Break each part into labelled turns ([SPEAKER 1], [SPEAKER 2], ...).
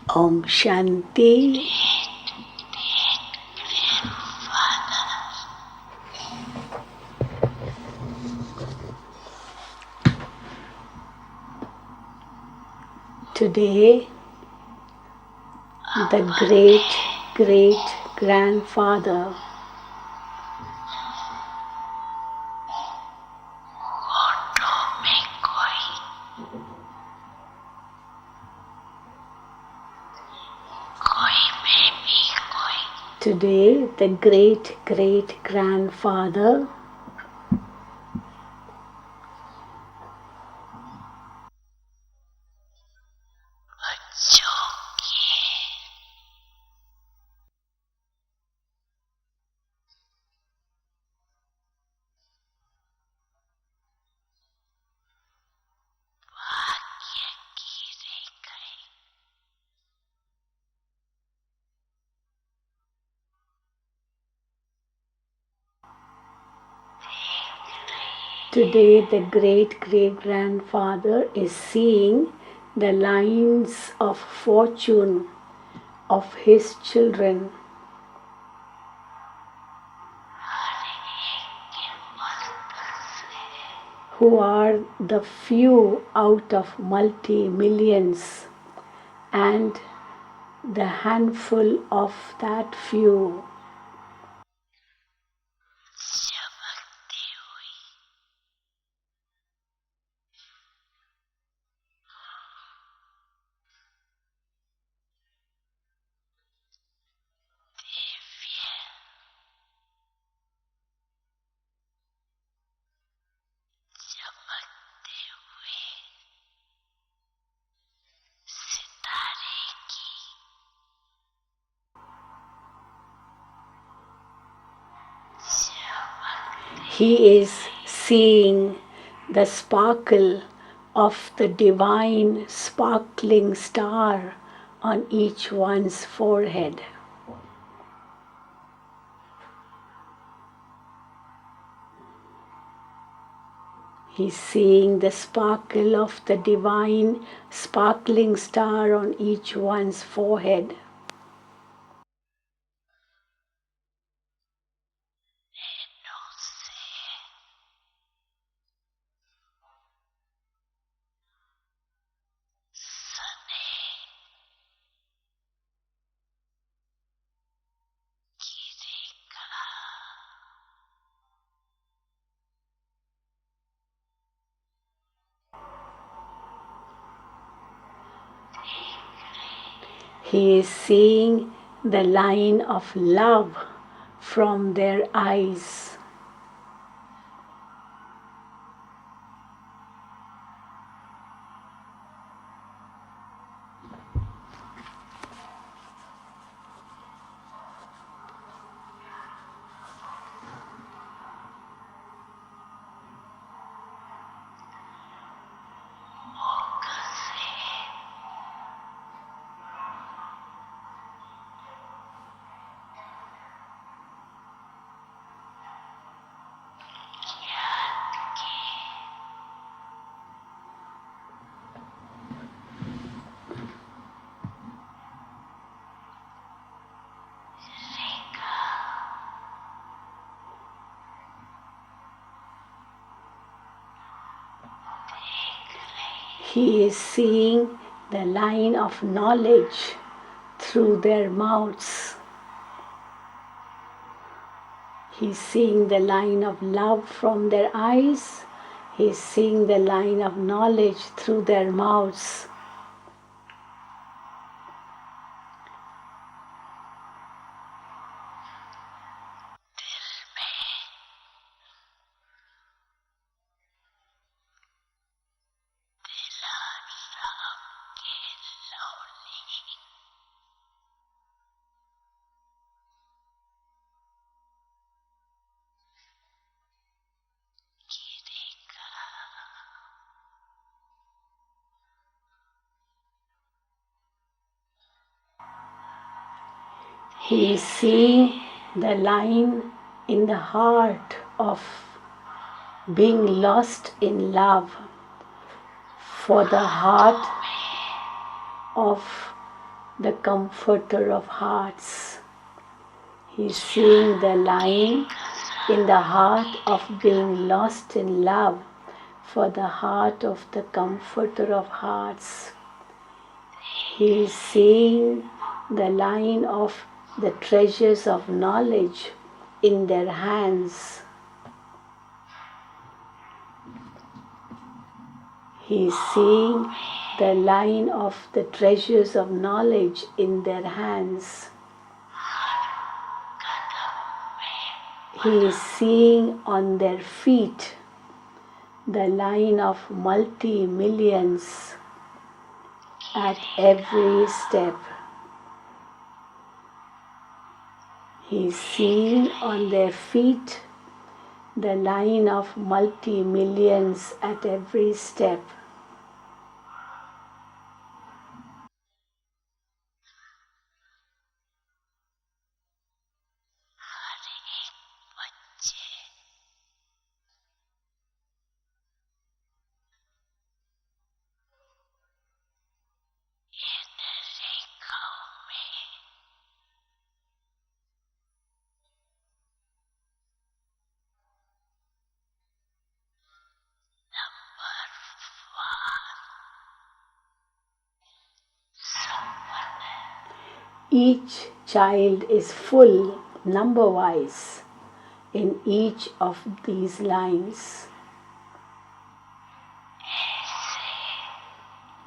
[SPEAKER 1] Om Shanti. Today, the great-great-grandfather Today, the great-great-grandfather Today, the great-great-grandfather is seeing the lines of fortune of his children who are the few out of multi-millions and the handful of that few. He is seeing the sparkle of the divine sparkling star on each one's forehead. He's seeing the sparkle of the divine sparkling star on each one's forehead. He is seeing the line of love from their eyes. He is seeing the line of knowledge through their mouths. He's seeing the line of love from their eyes. He's seeing the line of knowledge through their mouths. He is seeing the line in the heart of being lost in love, for the heart of the comforter of hearts. He's seeing the line in the heart of being lost in love for the heart of the comforter of hearts. He is seeing the line of the treasures of knowledge in their hands. He is seeing the line of the treasures of knowledge in their hands. He is seeing on their feet the line of multi-millions at every step. He is seeing on their feet the line of multi-millions at every step. Each child is full, number-wise, in each of these lines.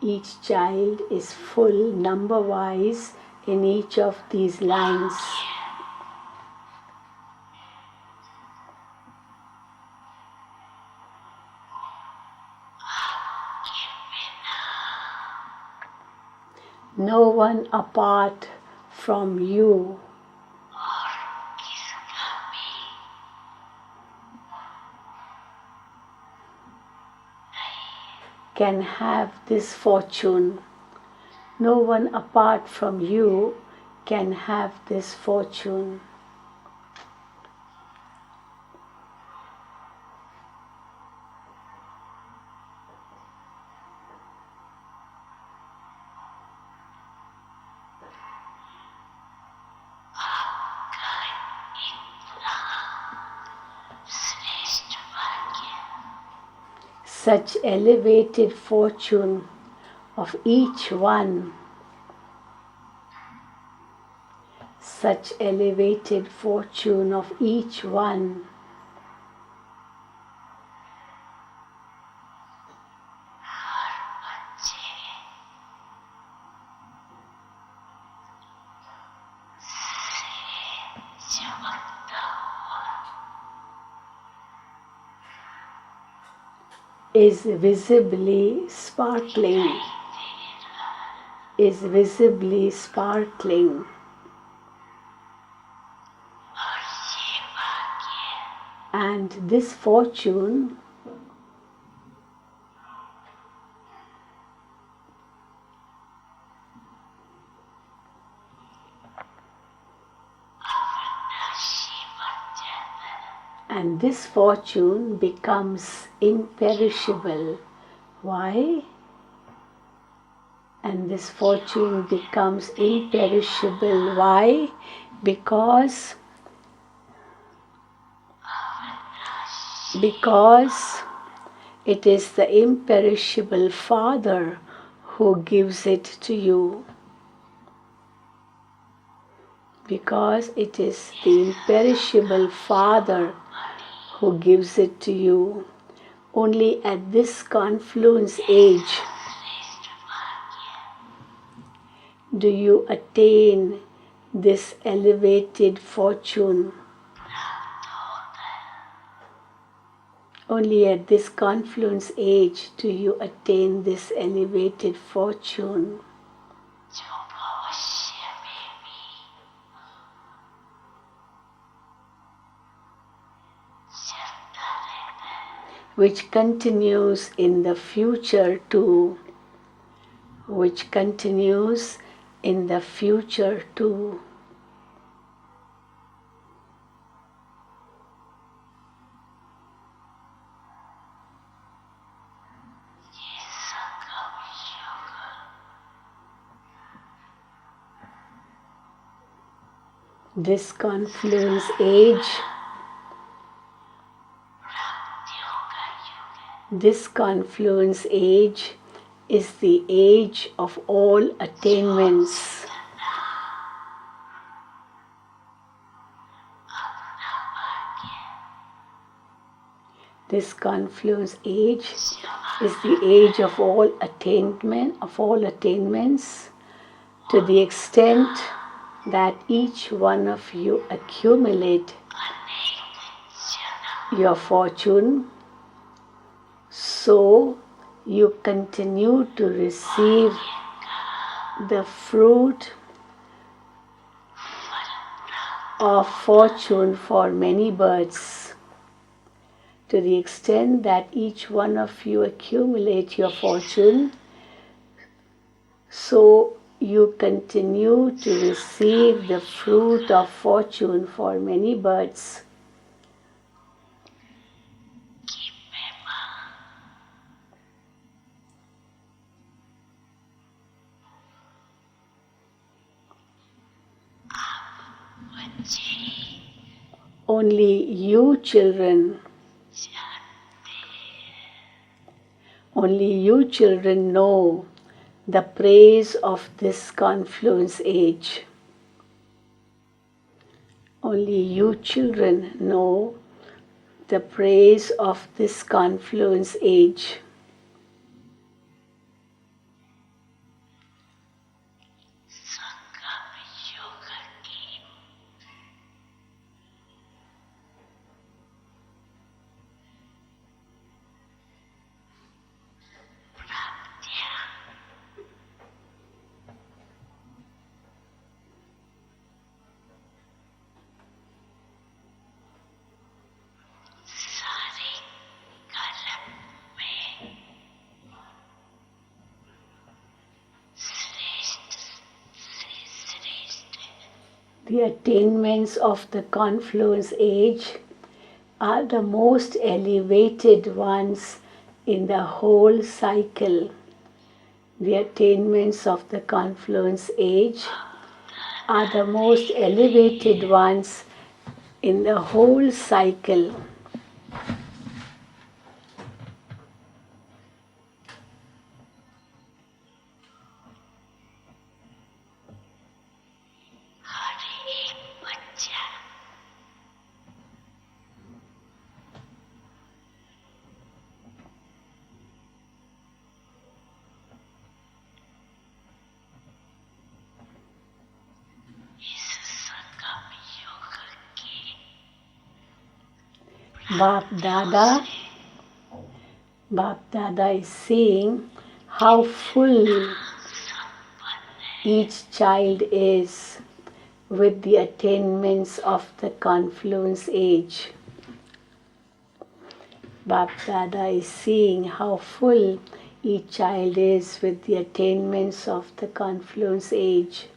[SPEAKER 1] Each child is full, number-wise, in each of these lines. No one apart from you can have this fortune. No one apart from you can have this fortune. Such elevated fortune of each one, such elevated fortune of each one is visibly sparkling, is visibly sparkling. And this fortune becomes imperishable. Why? And this fortune becomes imperishable. Why? Because it is the imperishable Father who gives it to you. Because it is the imperishable Father who gives it to you. Only at this confluence age do you attain this elevated fortune. Only at this confluence age do you attain this elevated fortune. Which continues in the future too. Which continues in the future too. This confluence age, is the age of all attainments. This confluence age is the age of all attainments, to the extent that each one of you accumulate your fortune, so you continue to receive the fruit of fortune for many births. To the extent that each one of you accumulate your fortune, so you continue to receive the fruit of fortune for many births. Only you children know the praise of this confluence age. Only you children know the praise of this confluence age. The attainments of the confluence age are the most elevated ones in the whole cycle. The attainments of the confluence age are the most elevated ones in the whole cycle. Bap Dada is seeing how full each child is with the attainments of the confluence age. Bap Dada is seeing how full each child is with the attainments of the confluence age.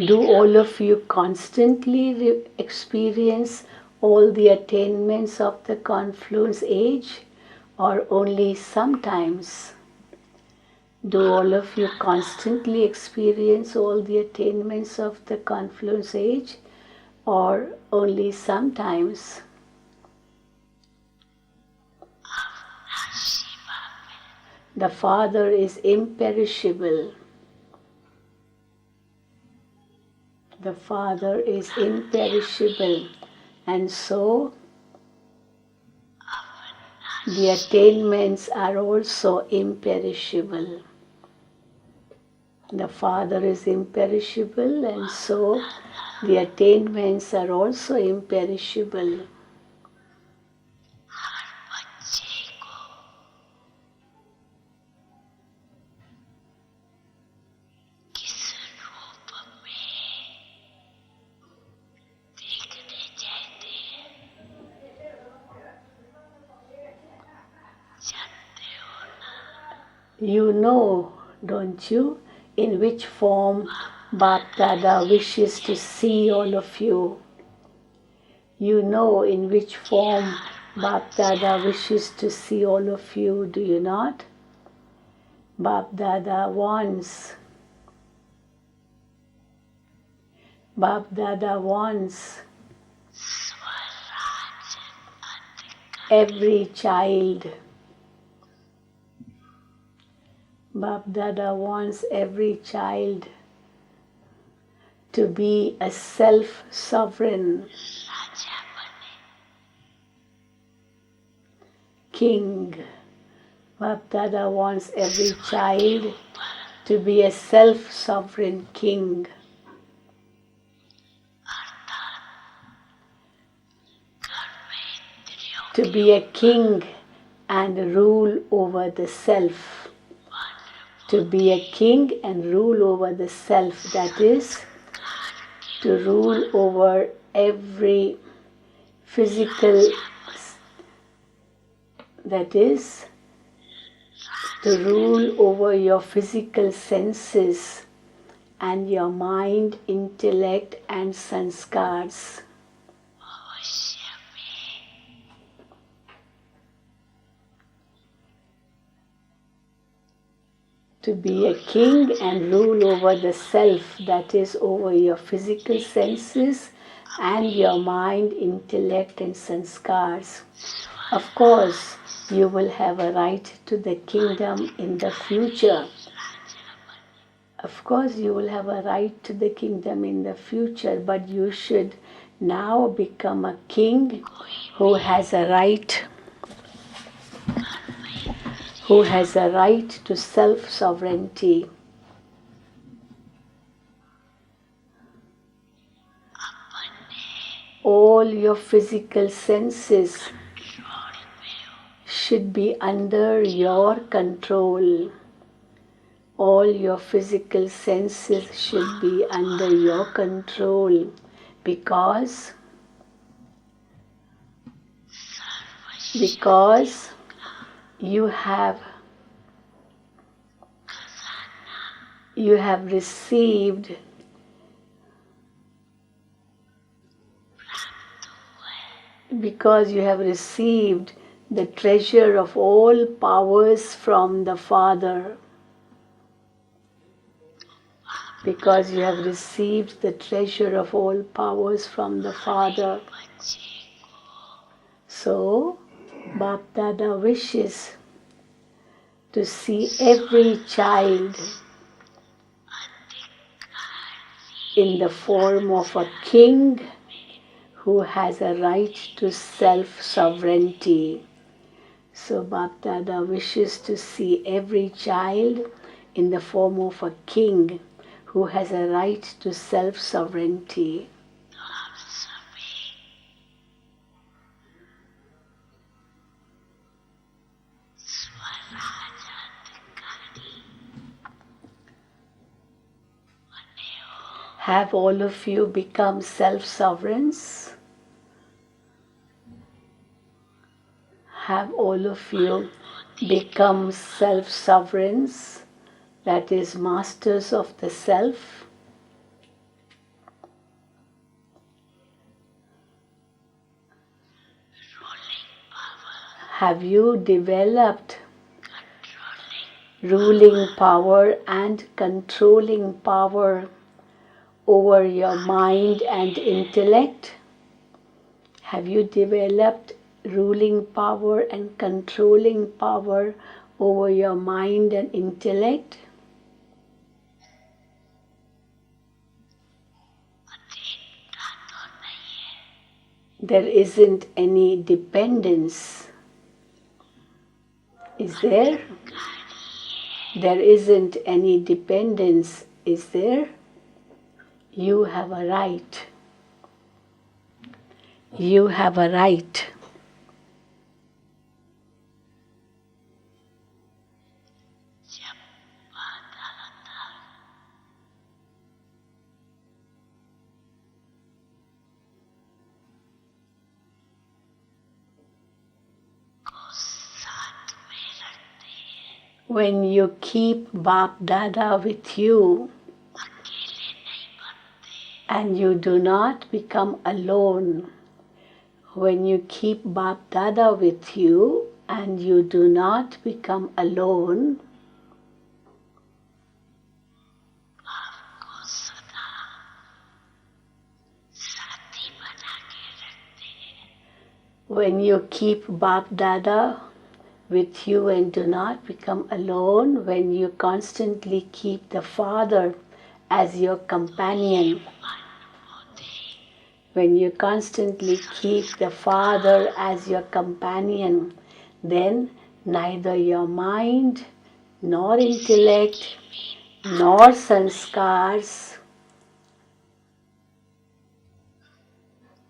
[SPEAKER 1] Do all of you constantly experience all the attainments of the confluence age, or only sometimes? Do all of you constantly experience all the attainments of the confluence age, or only sometimes? The Father is imperishable. The Father is imperishable, and so the attainments are also imperishable. The Father is imperishable, and so the attainments are also imperishable. You know, don't you, in which form Bap Dada wishes to see all of you. You know in which form Bap Dada wishes to see all of you, do you not? Bap Dada wants every child. Bap Dada wants every child to be a self-sovereign king. Bap Dada wants every child to be a self-sovereign king. To be a king and rule over the self. To be a king and rule over the self, that is, to rule over every physical, that is, to rule over your physical senses and your mind, intellect and sanskars. To be a king and rule over the self, that is, over your physical senses and your mind, intellect and sanskars. Of course, you will have a right to the kingdom in the future. Of course, you will have a right to the kingdom in the future, but you should now become a king who has a right to self-sovereignty. All your physical senses should be under your control. All your physical senses should be under your control because you have received the treasure of all powers from the Father. Because you have received the treasure of all powers from the Father. So, Bap Dada wishes to see every child in the form of a king who has a right to self-sovereignty. So Bap Dada wishes to see every child in the form of a king who has a right to self-sovereignty. Have all of you become self-sovereigns? Have all of you become self-sovereigns, that is, masters of the self? Have you developed ruling power and controlling power over your mind and intellect? Have you developed ruling power and controlling power over your mind and intellect? There isn't any dependence. Is there? There isn't any dependence, is there? You have a right. You have a right. When you keep Bap Dada with you and you do not become alone, when you keep Bap Dada with you and you do not become alone, when you keep Bap Dada with you and do not become alone, when you constantly keep the Father as your companion, when you constantly keep the Father as your companion, then neither your mind, nor intellect, nor sanskars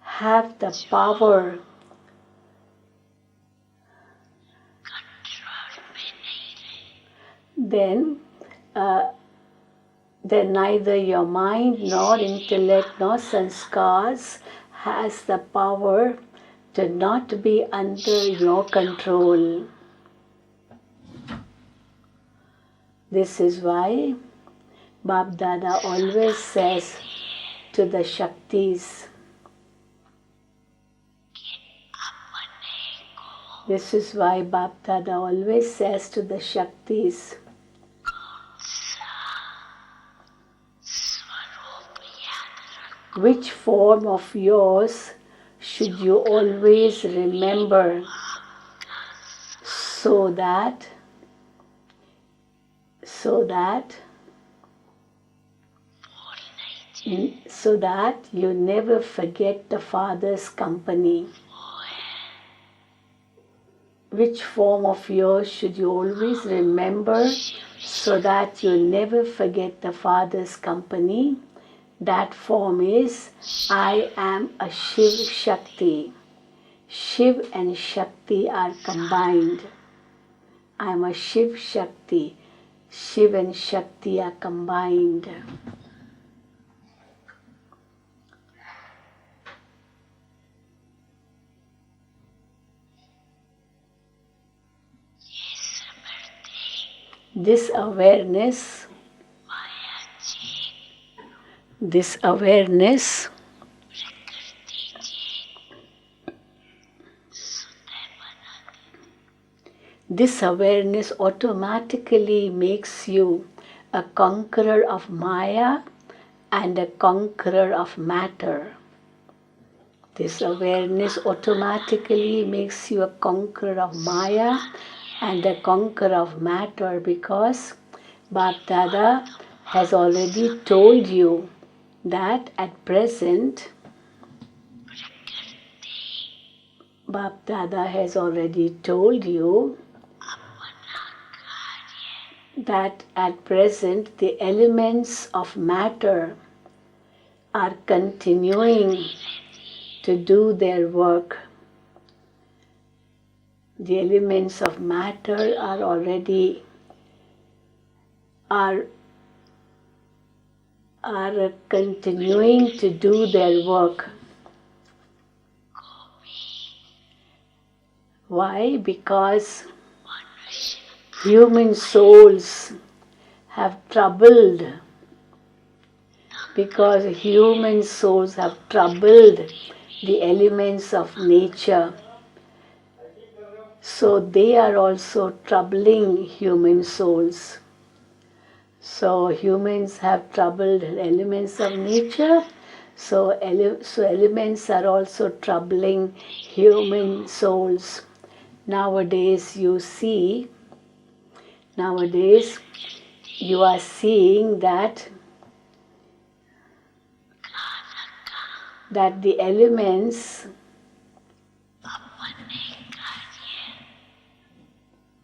[SPEAKER 1] have the power then neither your mind nor intellect nor sanskars has the power to not be under your control. This is why Bap Dada always says to the Shaktis, this is why Bap Dada always says to the Shaktis, which form of yours should you always remember so that you never forget the Father's company. Which form of yours should you always remember so that you never forget the Father's company? That form is, I am a Shiv Shakti. Shiv and Shakti are combined. I am a Shiv Shakti. Shiv and Shakti are combined. This awareness automatically makes you a conqueror of Maya and a conqueror of matter. This awareness automatically makes you a conqueror of Maya and a conqueror of matter, because Bap Dada has already told you that at present, Bap Dada has already told you that at present the elements of matter are continuing to do their work. The elements of matter are already continuing to do their work. Why? Because human souls have troubled. Because human souls have troubled the elements of nature. So they are also troubling human souls. So humans have troubled elements of nature. So elements are also troubling human souls. Nowadays you are seeing that the elements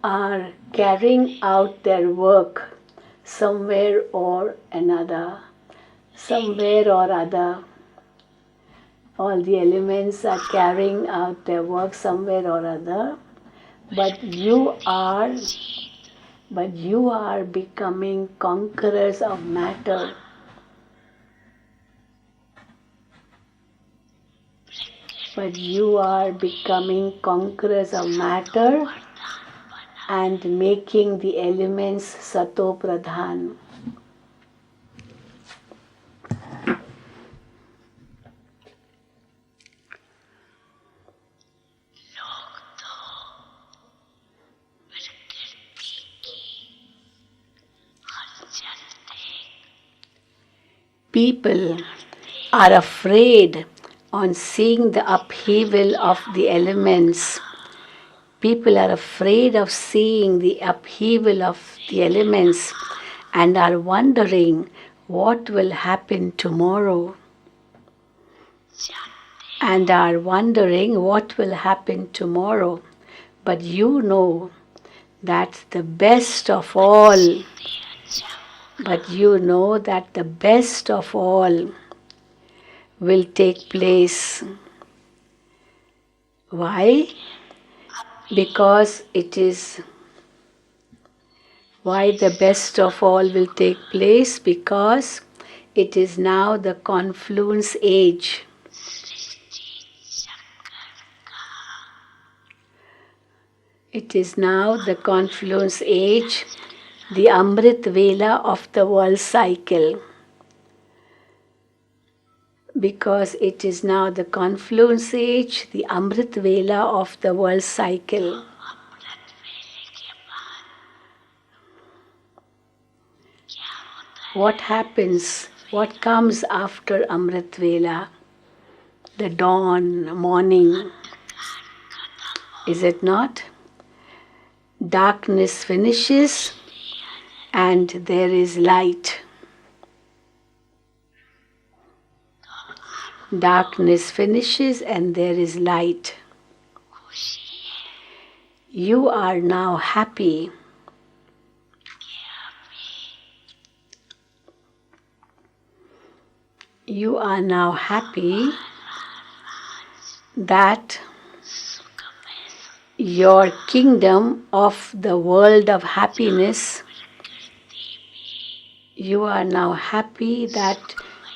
[SPEAKER 1] are carrying out their work somewhere or another. All the elements are carrying out their work somewhere or other, but you are becoming conquerors of matter. But you are becoming conquerors of matter and making the elements Sato Pradhan. People are afraid on seeing the upheaval of the elements. People are afraid of seeing the upheaval of the elements and are wondering what will happen tomorrow. And are wondering what will happen tomorrow. But you know that the best of all, will take place. Why? Because it is why the best of all will take place? Because it is now the confluence age. It is now the confluence age, the Amrit Vela of the world cycle. Because it is now the confluence age, the Amrit Vela of the world cycle. What happens? What comes after Amrit Vela? The dawn, morning. Is it not? Darkness finishes and there is light. Darkness finishes and there is light. You are now happy. You are now happy that your kingdom of the world of happiness, you are now happy that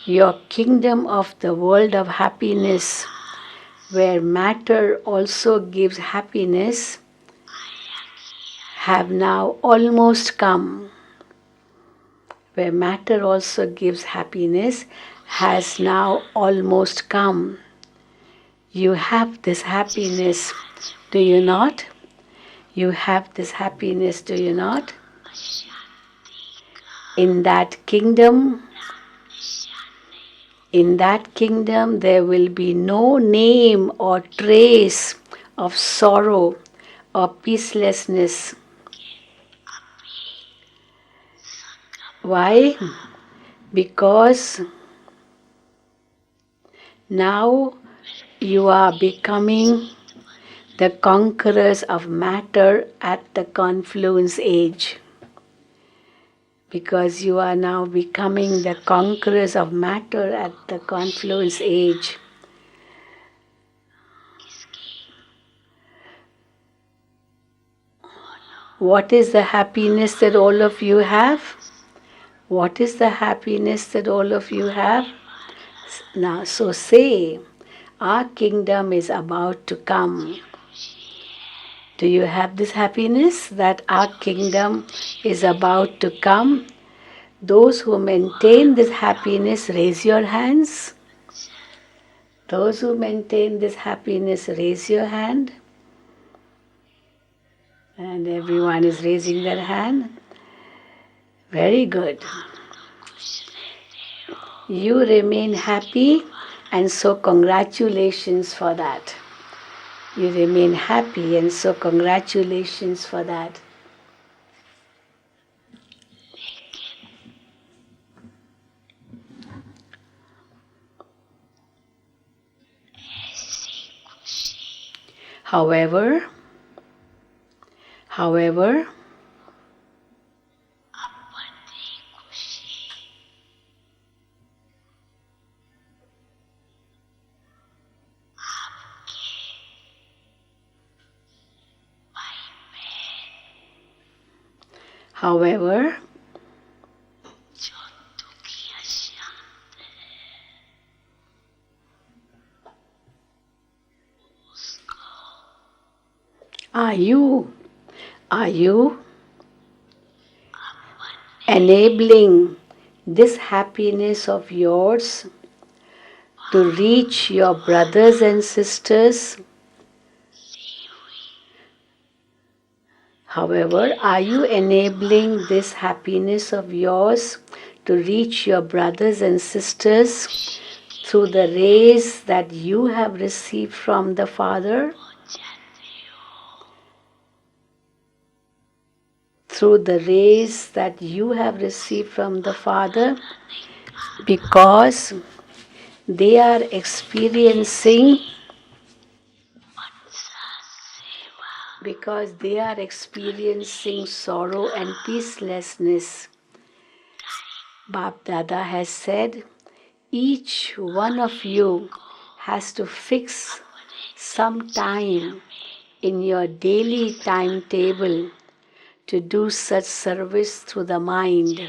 [SPEAKER 1] your kingdom of the world of happiness, where matter also gives happiness, have now almost come. Where matter also gives happiness, has now almost come. You have this happiness, do you not? You have this happiness, do you not? In that kingdom, there will be no name or trace of sorrow or peacelessness. Why? Because now you are becoming the conquerors of matter at the confluence age. Because you are now becoming the conquerors of matter at the confluence age. What is the happiness that all of you have? What is the happiness that all of you have? Now, so say, our kingdom is about to come. Do you have this happiness that our kingdom is about to come? Those who maintain this happiness, raise your hands. Those who maintain this happiness, raise your hand. And everyone is raising their hand. Very good. You remain happy, and so congratulations for that. You remain happy, and so congratulations for that. However, you Are you enabling this happiness of yours to reach your brothers and sisters? However, are you enabling this happiness of yours to reach your brothers and sisters through the rays that you have received from the Father? Through the rays that you have received from the Father, because they are experiencing sorrow and peacelessness. Bap Dada has said, each one of you has to fix some time in your daily timetable to do such service through the mind.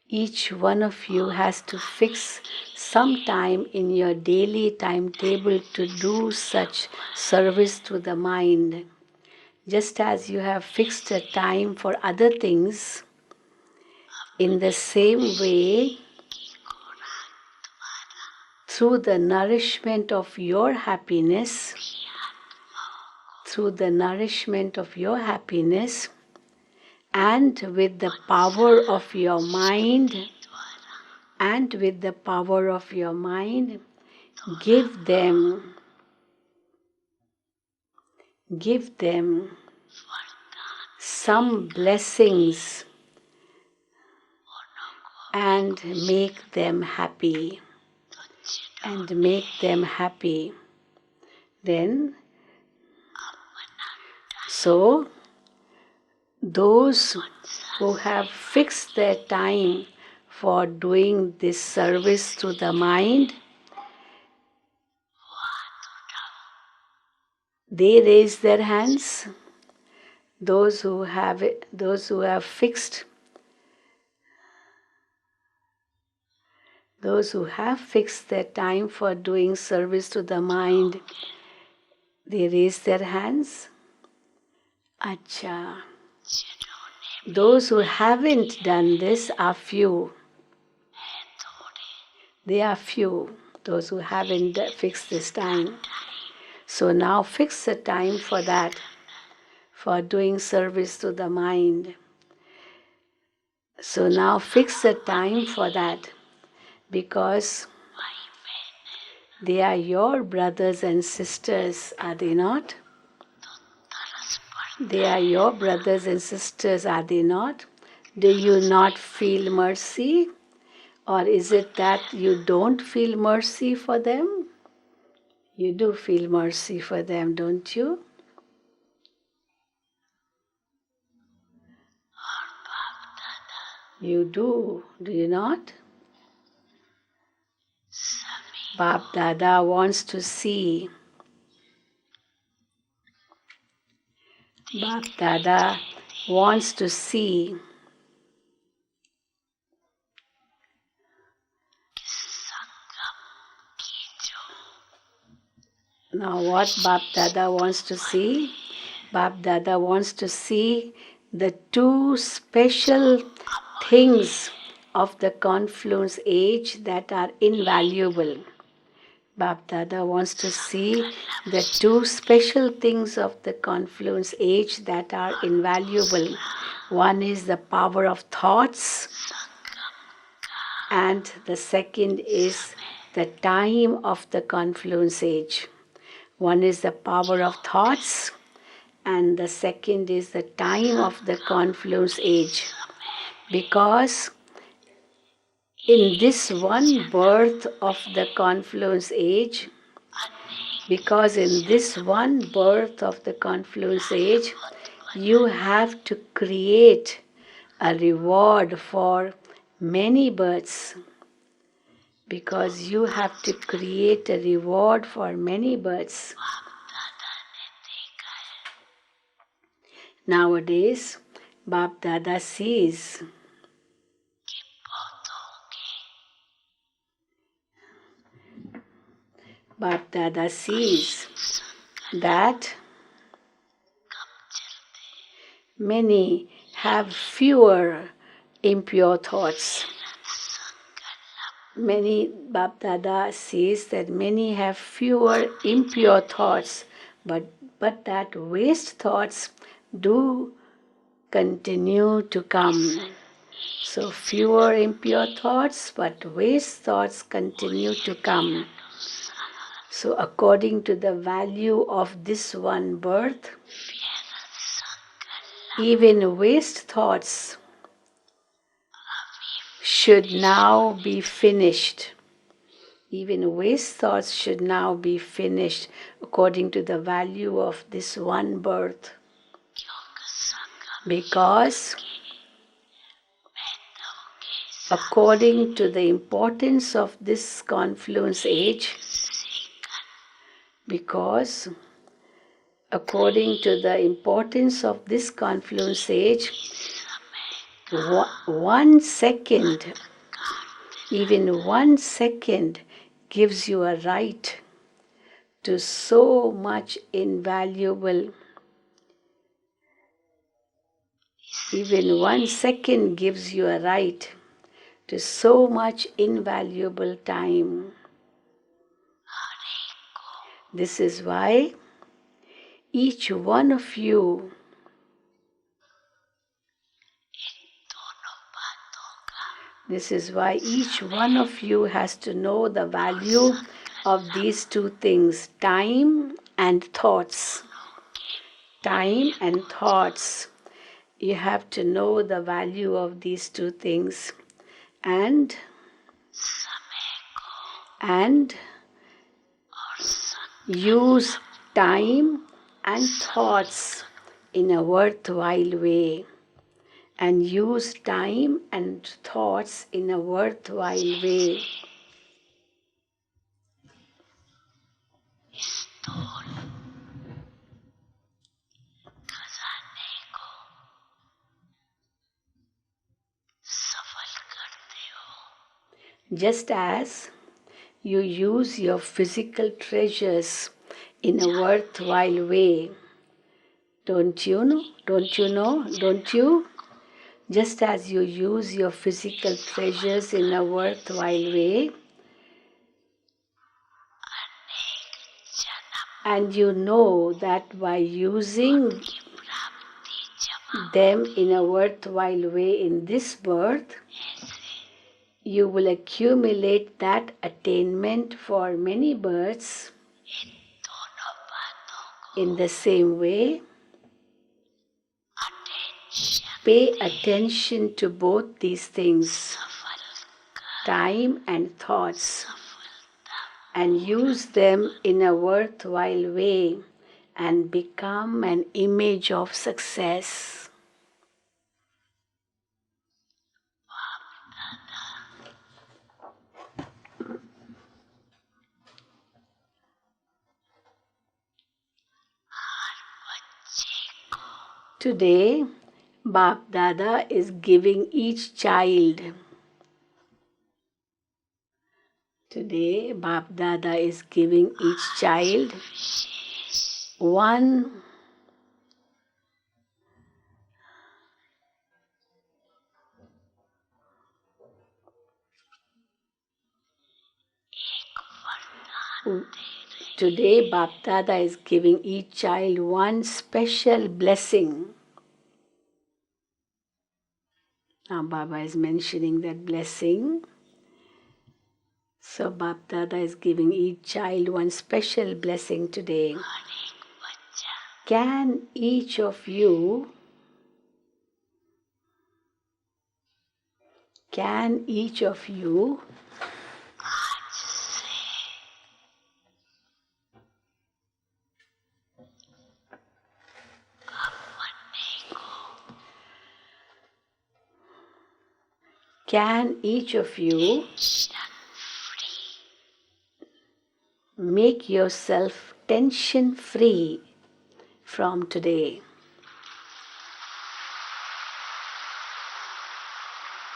[SPEAKER 1] Each one of you has to fix some time in your daily timetable to do such service through the mind. Just as you have fixed a time for other things, in the same way, through the nourishment of your happiness, and with the power of your mind, give them some blessings and make them happy. Then, so those who have fixed their time for doing this service to the mind, they raise their hands. Those who have fixed their time for doing service to the mind, they raise their hands. Acha. Those who haven't done this are few. They are few, those who haven't fixed this time. So now fix a time for that, for doing service to the mind. So now fix a time for that, because they are your brothers and sisters, are they not? They are your brothers and sisters, are they not? Do you not feel mercy? Or is it that you don't feel mercy for them? You do feel mercy for them, don't you? You do you not? Bap Dada wants to see. Bap Dada wants to see now what Bap Dada wants to see? Bap Dada wants to see the two special things of the confluence age that are invaluable. Bap Dada wants to see the two special things of the confluence age that are invaluable. One is the power of thoughts, and the second is the time of the confluence age. One is the power of thoughts, and the second is the time of the confluence age. Because in this one birth of the confluence age, you have to create a reward for many births. Nowadays, Bap Dada sees that Many have fewer impure thoughts. Many, Bap Dada says that many have fewer impure thoughts, but that waste thoughts do continue to come. So fewer impure thoughts, but waste thoughts continue to come. So according to the value of this one birth, even waste thoughts should now be finished. Even waste thoughts should now be finished according to the value of this one birth. Because according to the importance of this confluence age, because according to the importance of this confluence age, 1 second, even 1 second gives you a right to so much invaluable. Even 1 second gives you a right to so much invaluable time. This is why each one of you has to know the value of these two things, time and thoughts. Time and thoughts. You have to know the value of these two things and use time and thoughts in a worthwhile way. And use time and thoughts in a worthwhile way. Just as you use your physical treasures in a worthwhile way. Don't you know? Don't you? Just as you use your physical treasures in a worthwhile way, and you know that by using them in a worthwhile way in this birth, you will accumulate that attainment for many births. In the same way, pay attention to both these things, time and thoughts, and use them in a worthwhile way and become an image of success. Today, Bap Dada is giving each child. Today, Bap Dada is giving each child one Today, Bap Dada is giving each child one special blessing. Now, Baba is mentioning that blessing. So, Bap Dada is giving each child one special blessing today. Can each of you make yourself tension free from today?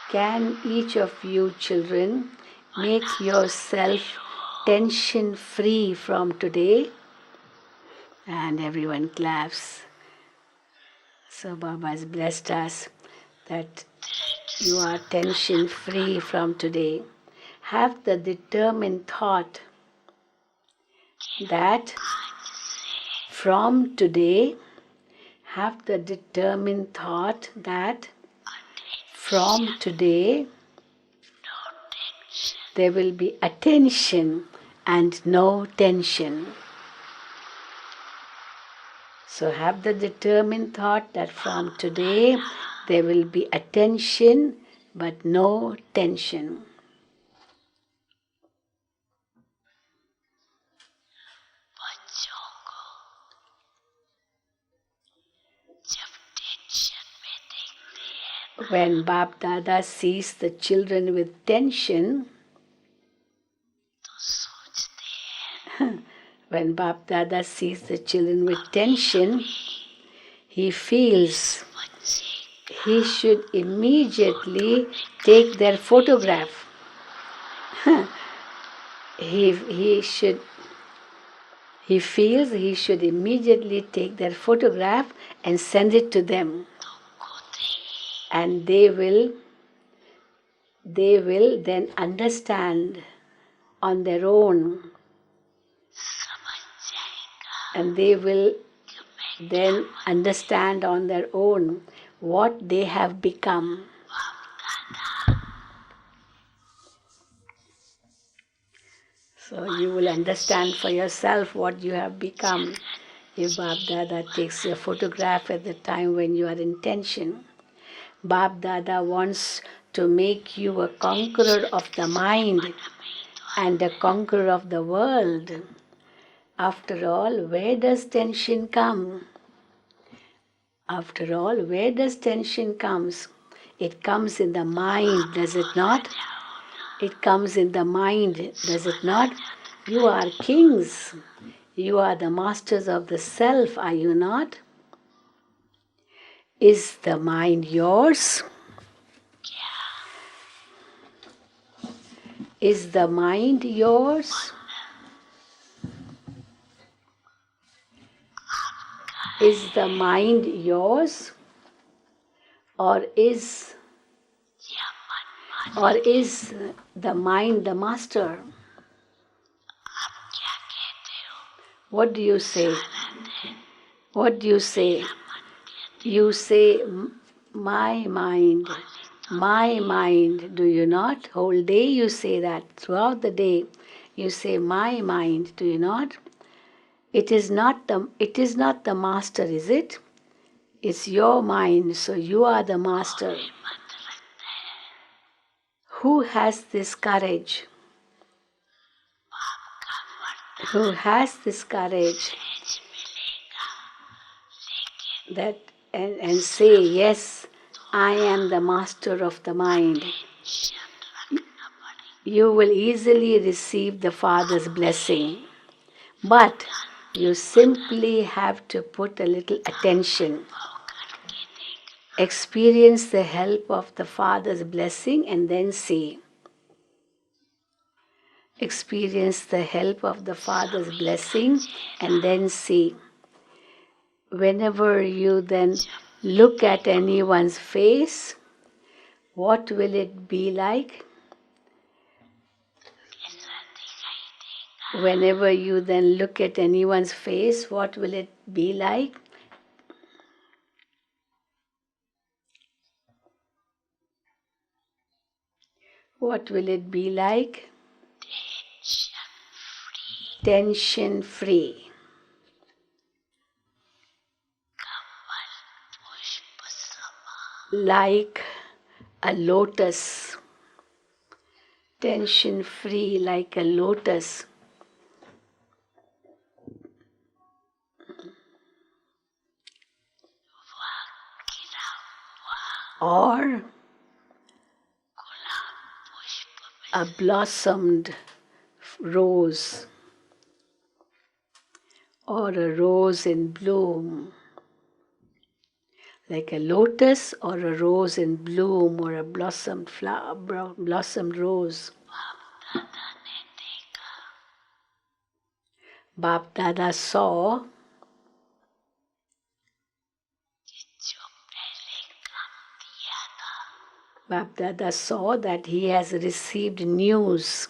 [SPEAKER 1] Can each of you children make yourself tension free from today? And everyone claps. So Baba has blessed us that you are tension free from today. Have the determined thought that from today, have the determined thought that from today there will be attention and no tension. So have the determined thought that from today there will be attention but no tension. When Bap Dada sees the children with tension, when Bap Dada sees the children with tension, he feels he should immediately take their photograph. he feels he should immediately take their photograph and send it to them. And they will then understand on their own. And they will then understand on their own what they have become. So you will understand for yourself what you have become if Bap Dada takes your photograph at the time when you are in tension. Bap Dada wants to make you a conqueror of the mind and a conqueror of the world. After all, where does tension come? After all, where does tension comes? It comes in the mind, does it not? It comes in the mind, does it not? You are kings. You are the masters of the self, are you not? Is the mind yours? Is the mind yours? Is the mind yours? Or is the mind the master? What do you say? What do you say? You say, my mind, do you not? Whole day you say that. Throughout the day you say, my mind, do you not? It is not the master, is it? It's your mind, so you are the master. Who has this courage? Who has this courage that and say, yes, I am the master of the mind? You will easily receive the Father's blessing. But you simply have to put a little attention. Experience the help of the Father's blessing and then see. Experience the help of the Father's blessing and then see. Whenever you then look at anyone's face, what will it be like? Whenever you then look at anyone's face, what will it be like? What will it be like? Tension free. Like a lotus. Tension free like a lotus. Or a blossomed rose. Or a rose in bloom. Like a lotus or a rose in bloom or a blossomed flower, blossomed rose. Bap Dada saw Bapdada saw that he has received news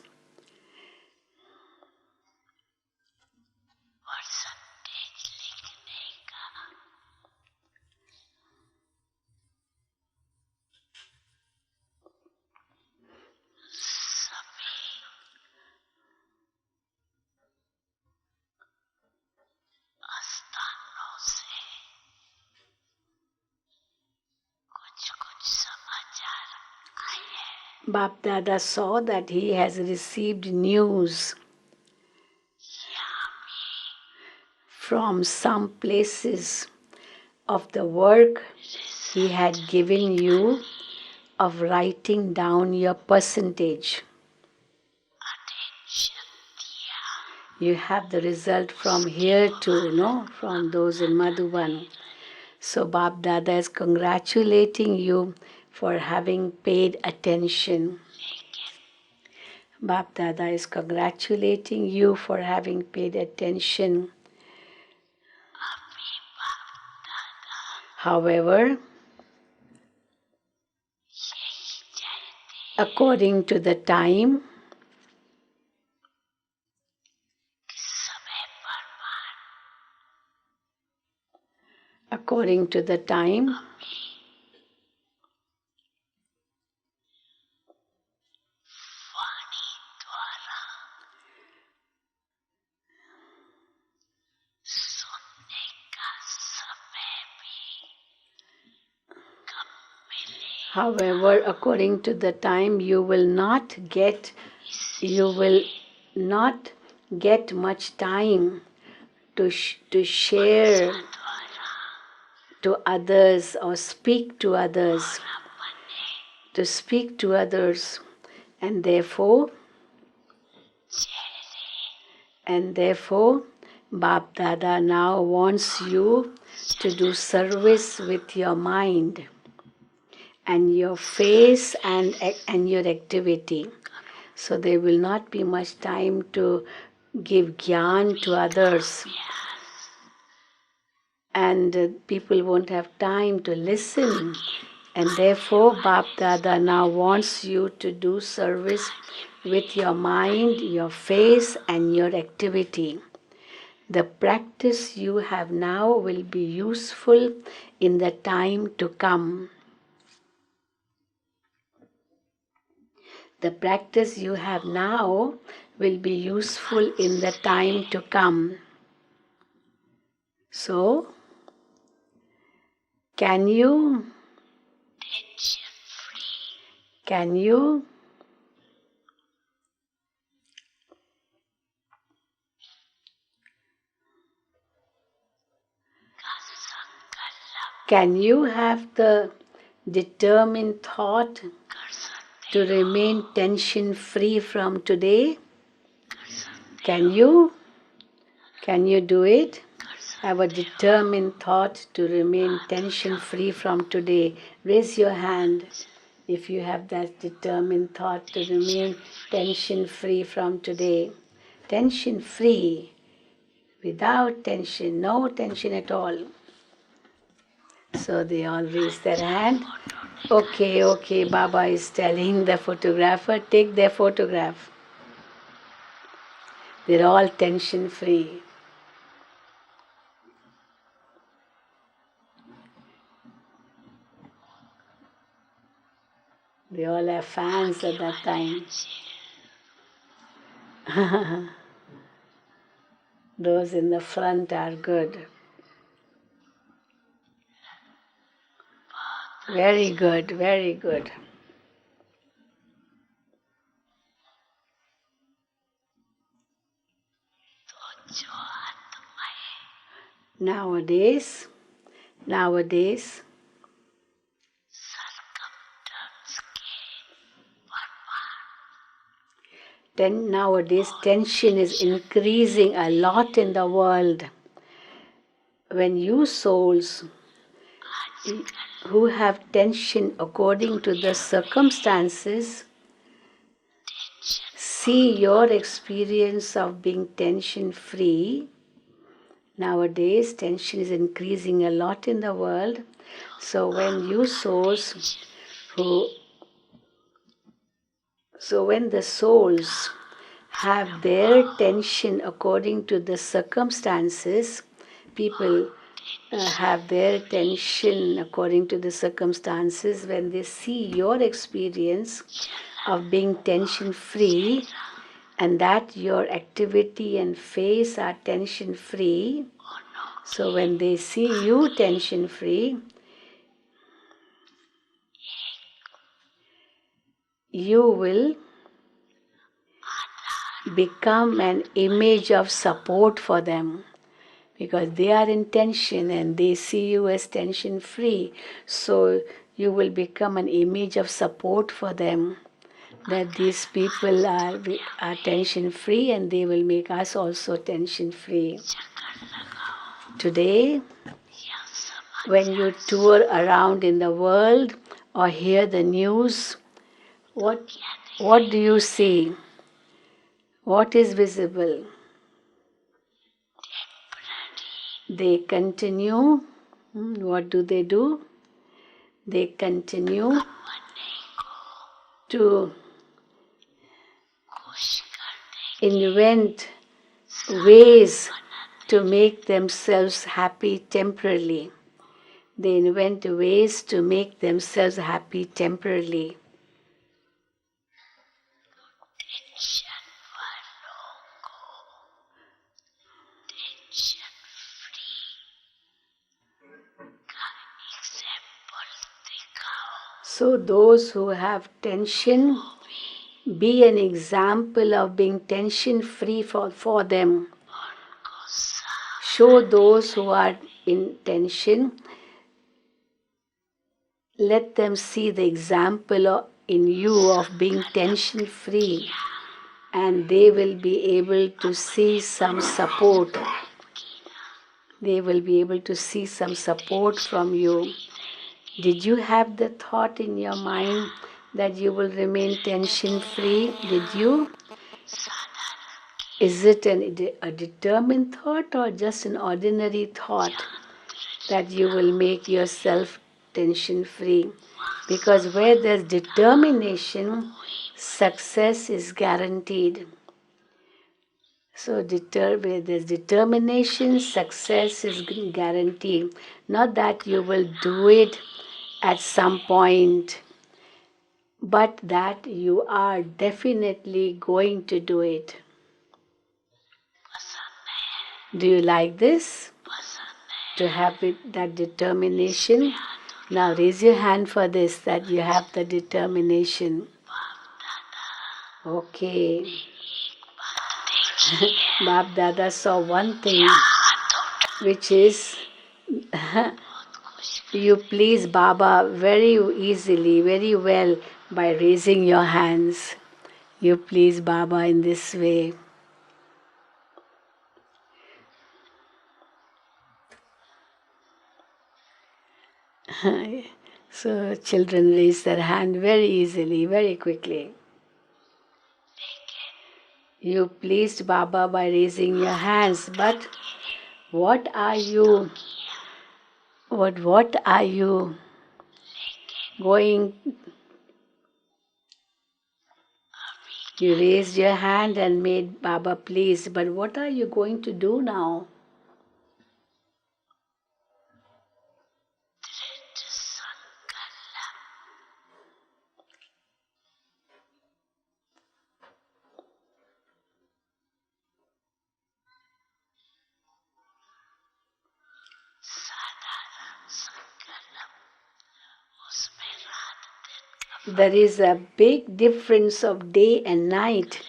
[SPEAKER 1] Bapdada saw that he has received news from some places of the work he had given you of writing down your percentage. You have the result from here too, from those in Madhuban. So Bapdada is congratulating you for having paid attention. Bapdada is congratulating you for having paid attention. However, according to the time, according to the time, however, according to the time, you will not get much time to share to others or speak to others, and therefore, Bapdada now wants you to do service with your mind and your face and your activity. So there will not be much time to give gyan to others. And people won't have time to listen. And therefore, Bapdada now wants you to do service with your mind, your face, and your activity. The practice you have now will be useful in the time to come. The practice you have now will be useful in the time to come. So, can you have the determined thought to remain tension free from today? Can you do it? Have a determined thought to remain tension free from today. Raise your hand if you have that determined thought to remain tension free from today. Tension free, without tension, no tension at all. So they all raise their hand. Okay, Baba is telling the photographer, take their photograph. They're all tension free. They all have fans at that time. Those in the front are good. Very good, very good. Nowadays, tension is increasing a lot in the world. When you souls who have tension according to the circumstances see your experience of being tension free, nowadays tension is increasing a lot in the world. So when you souls who So when the souls have their tension according to the circumstances, people have their tension according to the circumstances. When they see your experience of being tension free, and that your activity and face are tension free, so when they see you tension free, you will become an image of support for them, because they are in tension and they see you as tension free. So you will become an image of support for them, that these people are tension free and they will make us also tension free. Today, when you tour around in the world or hear the news, what do you see? What is visible? They continue. What do? They continue to invent ways to make themselves happy temporarily. They invent ways to make themselves happy temporarily. So those who have tension, be an example of being tension free for them. Show those who are in tension, let them see the example in you of being tension free, and they will be able to see some support. They will be able to see some support from you. Did you have the thought in your mind that you will remain tension free? Did you? Is it a determined thought or just an ordinary thought that you will make yourself tension free? Because where there's determination, success is guaranteed. So where there's determination, success is guaranteed. Not that you will do it at some point, but that you are definitely going to do it. Do you like this? To have that determination? Now raise your hand for this, that you have the determination. Okay. Bap Dada saw one thing, which is you please Baba very easily, very well by raising your hands. You please Baba in this way. So children raise their hand very easily, very quickly. You pleased Baba by raising your hands, but what are you going? You raised your hand and made Baba pleased, but what are you going to do now? There is a big difference of day and night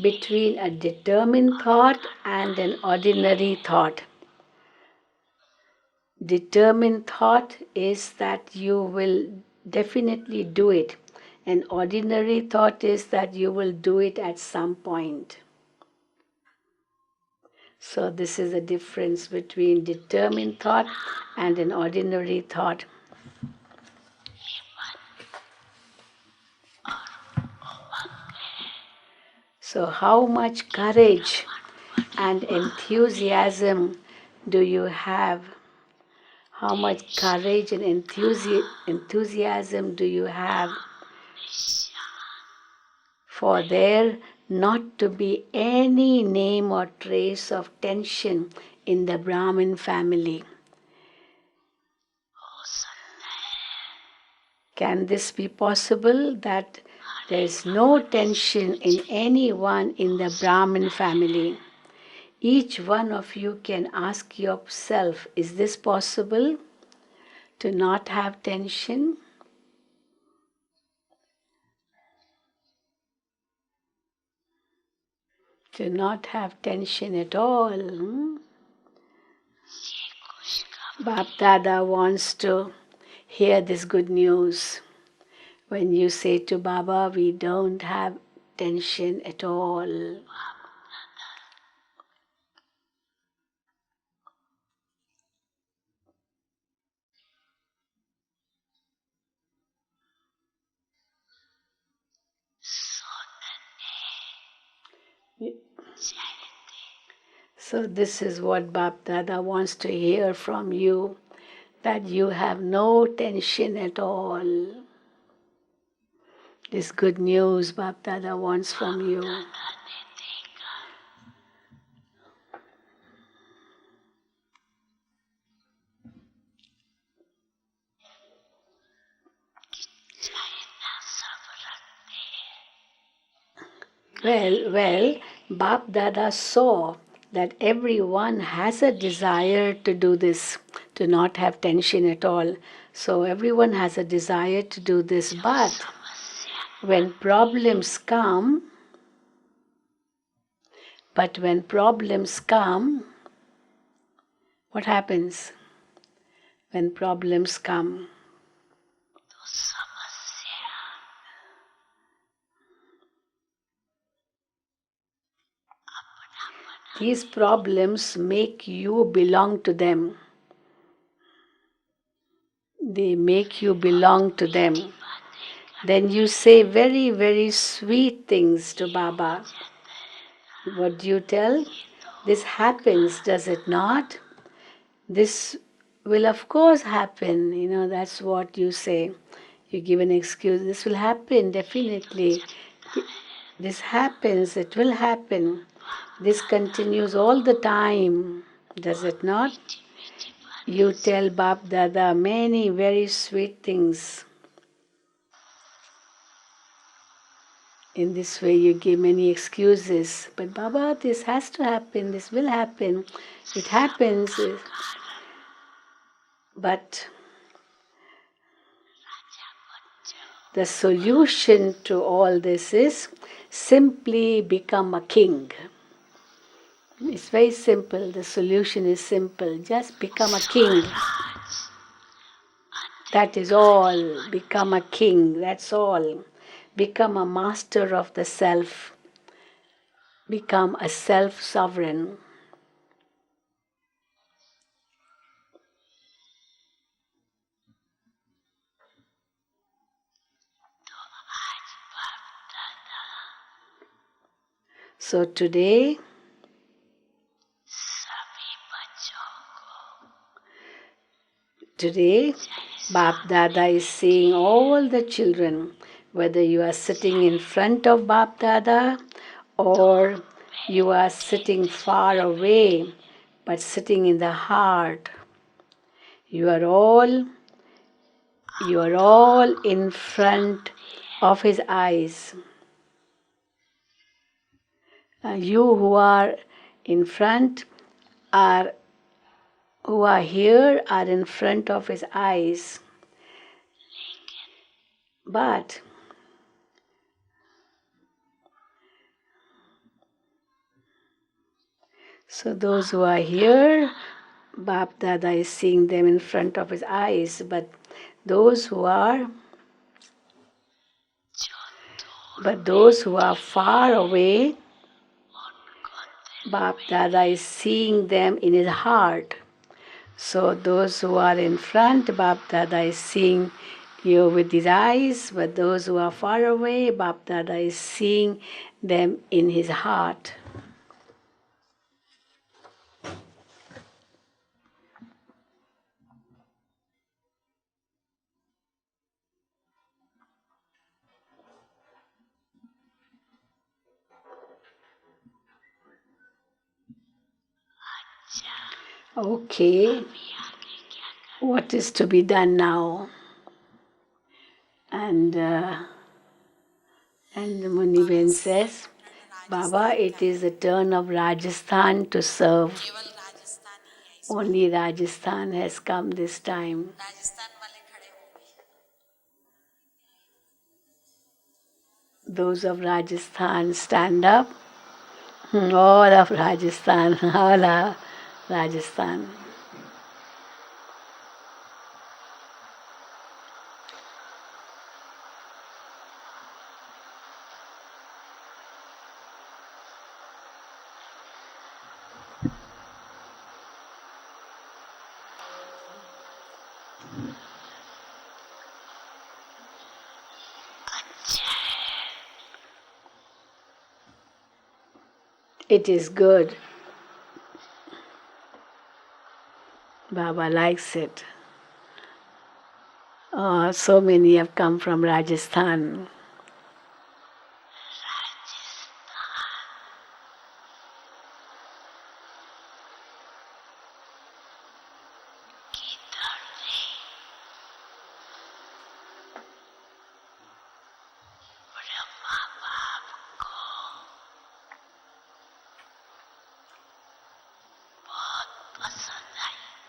[SPEAKER 1] between a determined thought and an ordinary thought. Determined thought is that you will definitely do it. An ordinary thought is that you will do it at some point. So this is the difference between determined thought and an ordinary thought. So how much courage and enthusiasm do you have? How much courage and enthusiasm do you have for there not to be any name or trace of tension in the Brahmin family. Can this be possible, that there is no tension in anyone in the Brahmin family? Each one of you can ask yourself, is this possible to not have tension? To not have tension at all. Bap Dada wants to hear this good news. When you say to Baba, we don't have tension at all. So this is what Bap Dada wants to hear from you, that you have no tension at all. This good news Bap Dada wants from you. Well, Bap Dada saw that everyone has a desire to do this, to not have tension at all. So everyone has a desire to do this, but when problems come, what happens when problems come? These problems make you belong to them. They make you belong to them. Then you say very, very sweet things to Baba. What do you tell? This happens, does it not? This will of course happen. That's what you say. You give an excuse. This will happen, definitely. This happens, it will happen. This continues all the time, does it not? You tell Bap Dada many very sweet things. In this way you give many excuses. But Baba, this has to happen, this will happen. It happens. But the solution to all this is simply become a king. It's very simple. The solution is simple. Just become a king. That is all. Become a king. That's all. Become a master of the self. Become a self-sovereign. So today, Bap Dada is seeing all the children, whether you are sitting in front of Bap Dada or you are sitting far away, but sitting in the heart. You are all in front of his eyes. You who are in front who are here are in front of his eyes. But so those who are here, Bap Dada is seeing them in front of his eyes. But those who are far away, Bap Dada is seeing them in his heart. So those who are in front, Bap Dada is seeing you with his eyes, but those who are far away, Bap Dada is seeing them in his heart. Okay, what is to be done now? And Muniben says, Baba, it is the turn of Rajasthan to serve. Only Rajasthan has come this time. Those of Rajasthan stand up. All of Rajasthan, all of Rajasthan. It is good. Baba likes it. Oh, so many have come from Rajasthan.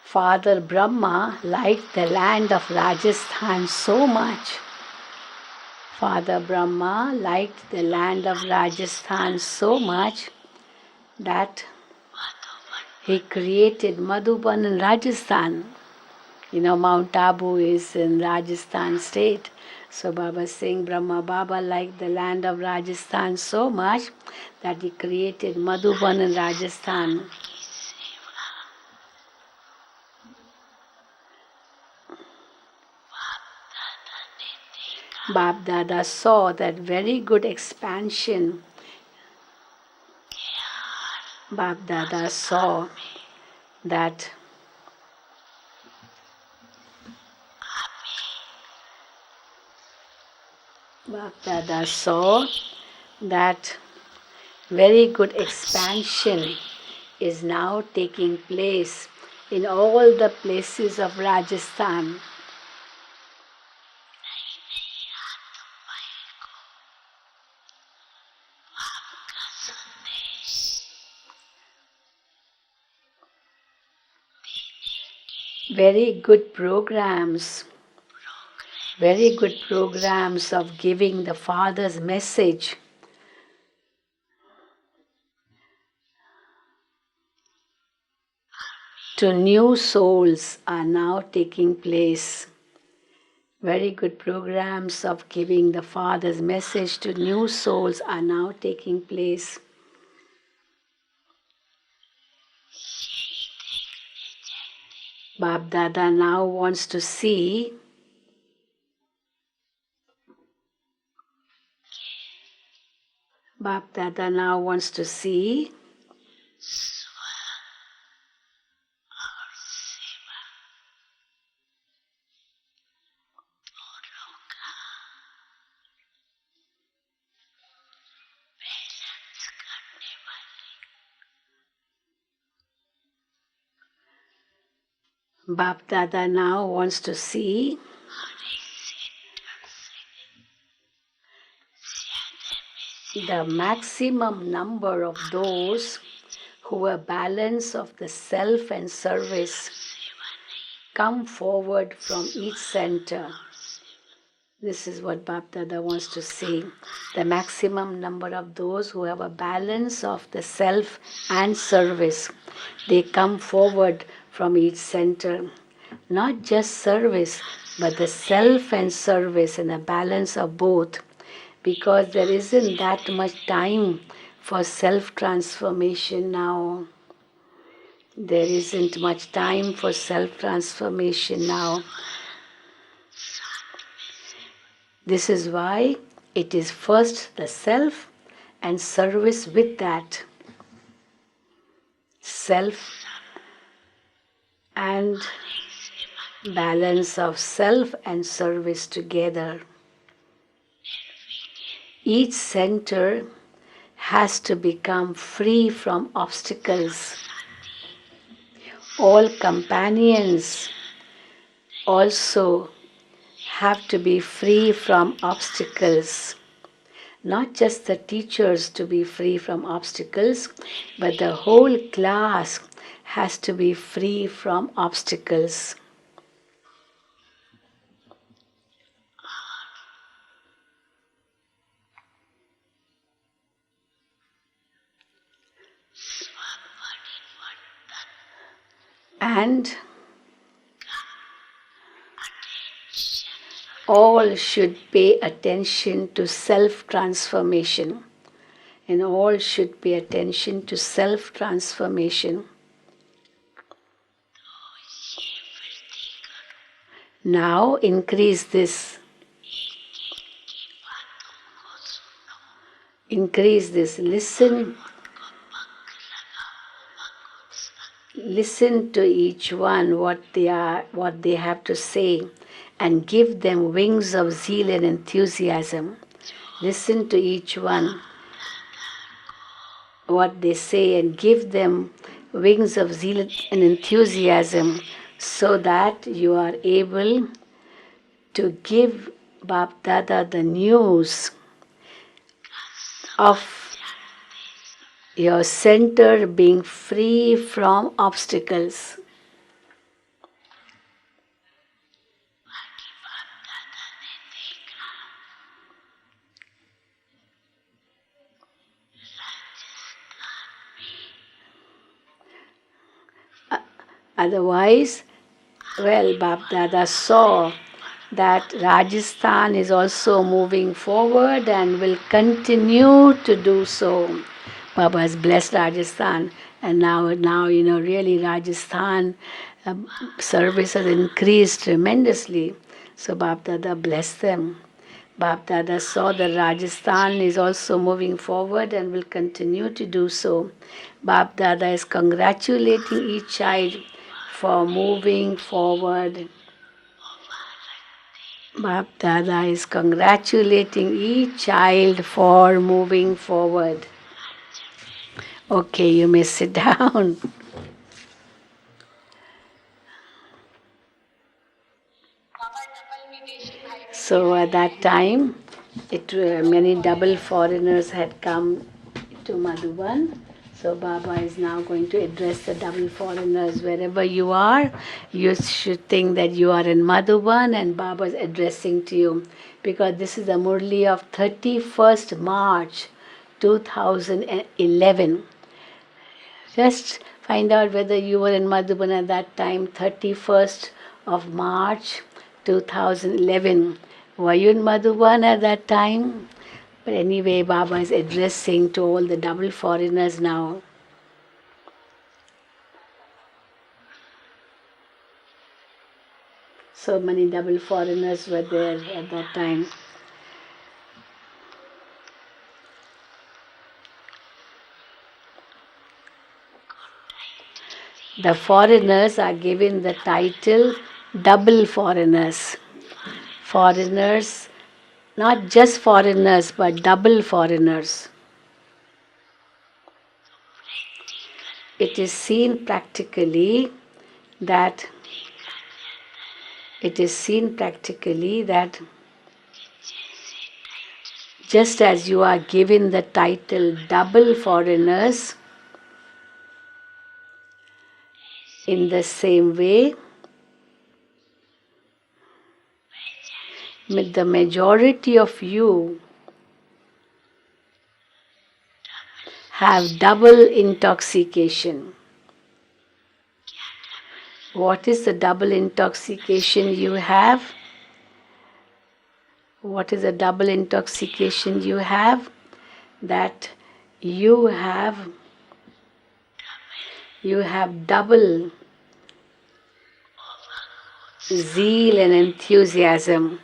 [SPEAKER 1] Father Brahma liked the land of Rajasthan so much. Father Brahma liked the land of Rajasthan so much that he created Madhuban in Rajasthan. You know, Mount Abu is in Rajasthan state. So Baba is saying Brahma Baba liked the land of Rajasthan so much that he created Madhuban in Rajasthan. Bab Dada saw that very good expansion. Bab Dada saw that Bab Dada saw that very good expansion is now taking place in all the places of Rajasthan. Very good programs of giving the Father's message to new souls are now taking place. Very good programs of giving the Father's message to new souls are now taking place. Bab Dada now wants to see Bab Dada now wants to see Bab Dada now wants to see the maximum number of those who are balance of the self and service come forward from each center. This is what Bab Dada wants to see. The maximum number of those who have a balance of the self and service. They come forward from each center. Not just service, but the self and service and a balance of both. Because there isn't that much time for self-transformation now. There isn't much time for self-transformation now. This is why it is first the self and service with that. Self and balance of self and service together. Each center has to become free from obstacles. All companions also have to be free from obstacles. Not just the teachers to be free from obstacles, but the whole class has to be free from obstacles. And all should pay attention to self-transformation. And all should pay attention to self-transformation. Now increase this. Increase this. Listen to each one what they have to say, and give them wings of zeal and enthusiasm. Listen to each one what they say and give them wings of zeal and enthusiasm, so that you are able to give Bap Dada the news of your center being free from obstacles. Otherwise, well, Bap Dada saw that Rajasthan is also moving forward and will continue to do so. Baba has blessed Rajasthan, and now really Rajasthan service has increased tremendously. So Bap Dada blessed them. Bap Dada saw that Rajasthan is also moving forward and will continue to do so. Bap Dada is congratulating each child for moving forward. Bap Dada is congratulating each child for moving forward. Okay, you may sit down. So at that time, many double foreigners had come to Madhuban. So Baba is now going to address the double foreigners. Wherever you are, you should think that you are in Madhuban and Baba is addressing to you. Because this is the Murli of 31st March 2011. Just find out whether you were in Madhuban at that time, 31st of March 2011. Were you in Madhuban at that time? But anyway, Baba is addressing to all the double foreigners now. So many double foreigners were there at that time. The foreigners are given the title double foreigners. Foreigners, not just foreigners, but double foreigners. It is seen practically that just as you are given the title double foreigners, in the same way, the majority of you have double intoxication. What is the double intoxication you have? What is the double intoxication you have? That you have double zeal and enthusiasm.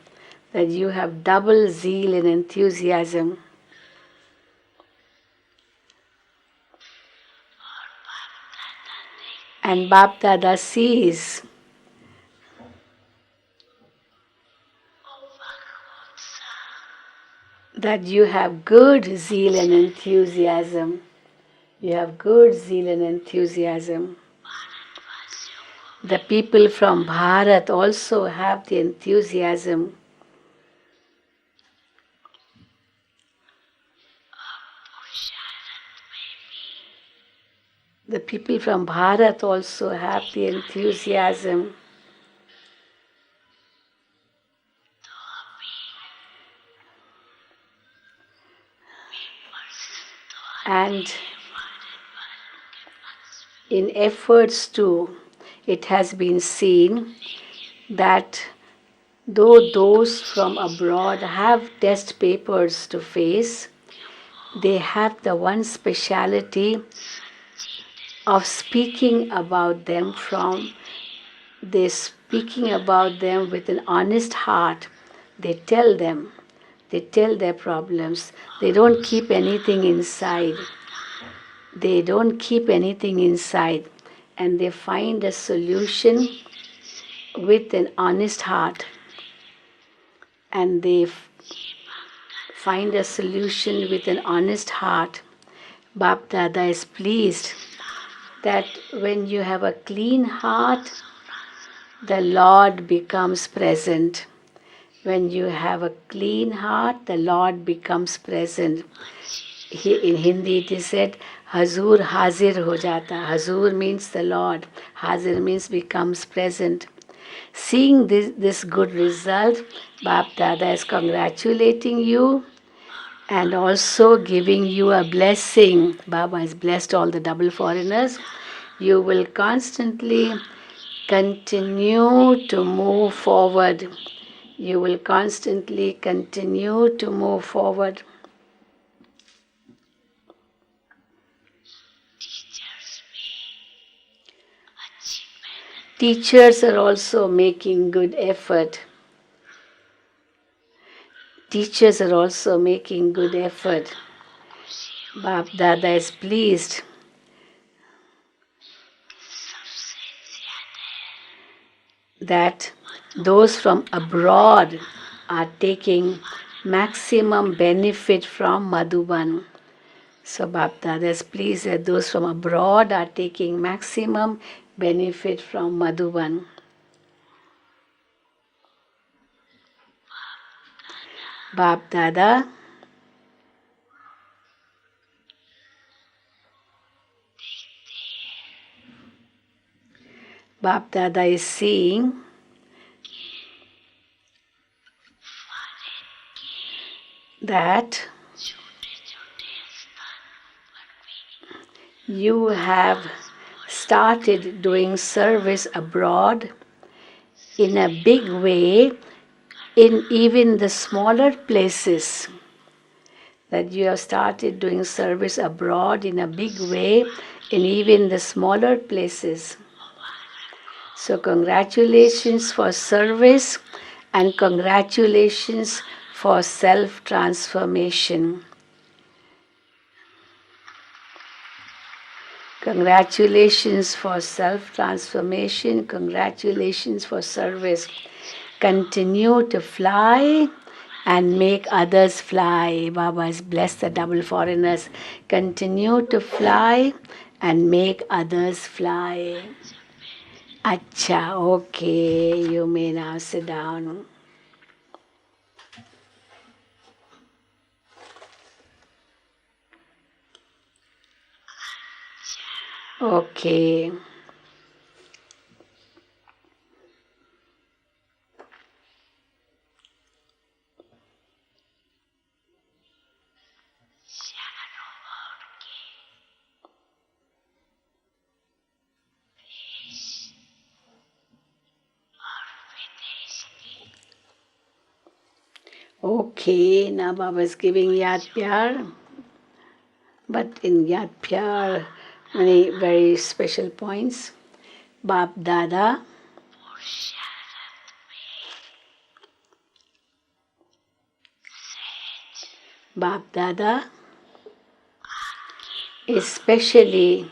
[SPEAKER 1] That you have double zeal and enthusiasm. And Bap Dada sees that you have good zeal and enthusiasm. You have good zeal and enthusiasm. The people from Bharat also have the enthusiasm. The people from Bharat also have the enthusiasm. And in efforts too, it has been seen that though those from abroad have test papers to face, they have the one speciality of speaking about them they're speaking about them with an honest heart. They tell their problems. They don't keep anything inside. They don't keep anything inside, and they find a solution with an honest heart. And they find a solution with an honest heart. Bap Dada is pleased that when you have a clean heart, the Lord becomes present. When you have a clean heart, the Lord becomes present. In Hindi it is said, Hazur Hazir ho jata. Hazur means the Lord. Hazir means becomes present. Seeing this good result, Bap Dada is congratulating you and also giving you a blessing. Baba has blessed all the double foreigners. You will constantly continue to move forward. You will constantly continue to move forward. Teachers are also making good effort. Teachers are also making good effort. Bap Dada is pleased that those from abroad are taking maximum benefit from Madhuban. So Bap Dada is pleased that those from abroad are taking maximum benefit from Madhuban. Bap Dada is seeing that you have started doing service abroad in a big way in even the smaller places. That you have started doing service abroad in a big way in even the smaller places. So congratulations for service and congratulations for self-transformation. Congratulations for self-transformation. Congratulations for service. Continue to fly and make others fly. Baba has blessed the double foreigners. Continue to fly and make others fly. Acha, okay, you may now sit down. Okay. Okay, now Baba is giving Yad Pyar. But in Yad Pyar, many very special points. Bap Dada especially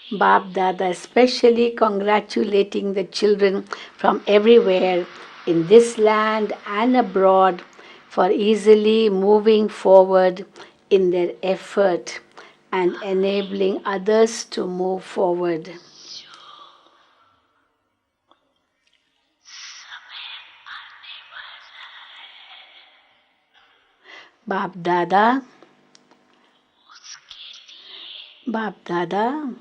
[SPEAKER 1] Bap Dada especially congratulating the children from everywhere in this land and abroad for easily moving forward in their effort and enabling others to move forward. Baap Dada, Baap Dada,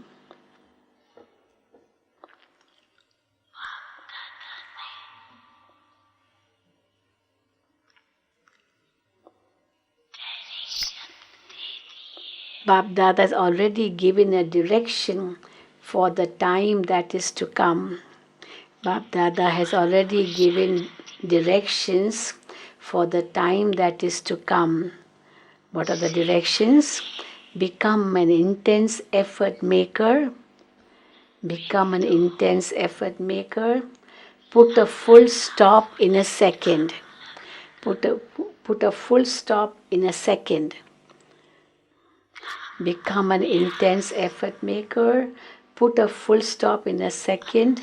[SPEAKER 1] Baap Dada has already given a direction for the time that is to come. Baap Dada has already given directions for the time that is to come. What are the directions? Become an intense effort maker. Become an intense effort maker. Put a full stop in a second. Put a full stop in a second. Become an intense effort maker. Put a full stop in a second.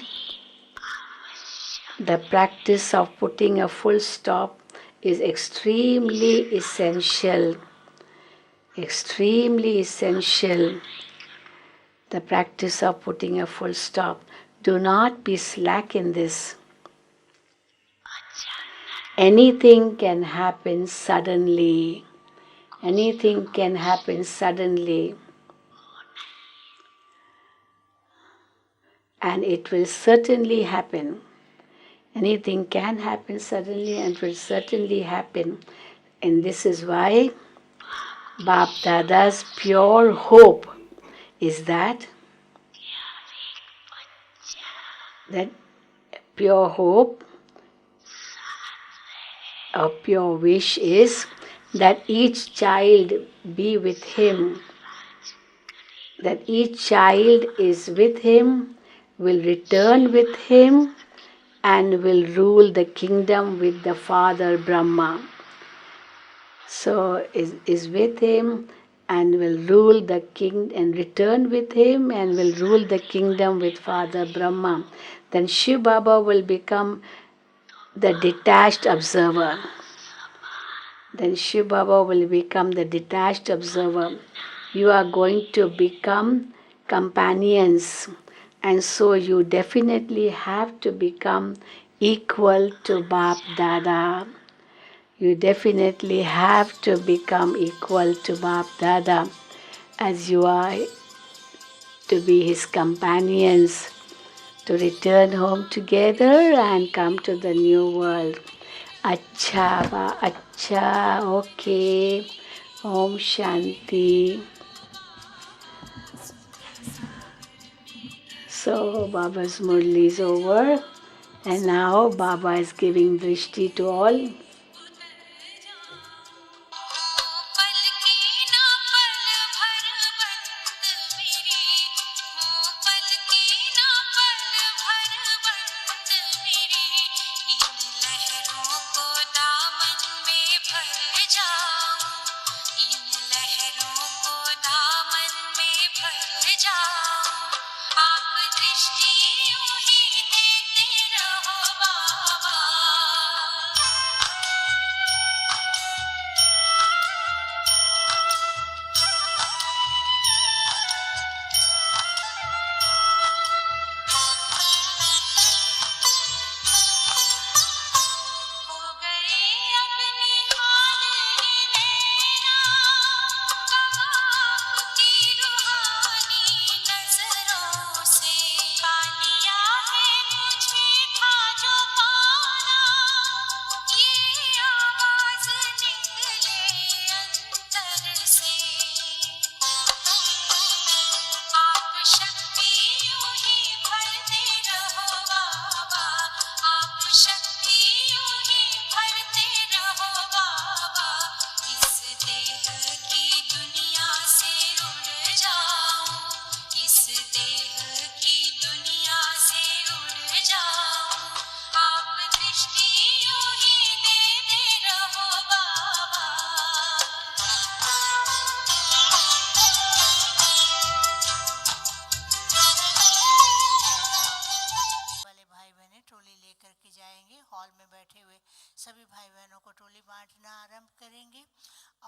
[SPEAKER 1] The practice of putting a full stop is extremely essential. Extremely essential. The practice of putting a full stop. Do not be slack in this. Anything can happen suddenly. Anything can happen suddenly. And it will certainly happen. Anything can happen suddenly and will certainly happen. And this is why Baap Dada's pure hope is that pure hope or pure wish is that each child be with him, that each child is with him, will return with him, and will rule the kingdom with the Father Brahma. So is with him and will rule the king and return with him and will rule the kingdom with Father Brahma. Then Shiv Baba will become the detached observer. Then Shiv Baba will become the detached observer. You are going to become companions, and so you definitely have to become equal to Baap Dada. You definitely have to become equal to Baap Dada as you are to be his companions, to return home together and come to the new world. Acha ba, acha, okay. Om Shanti. So Baba's Murli is over and now Baba is giving drishti to all.
[SPEAKER 2] Trolley लेकर के जाएंगे सभी भाई बहनों को टोली बांटना आरंभ करेंगे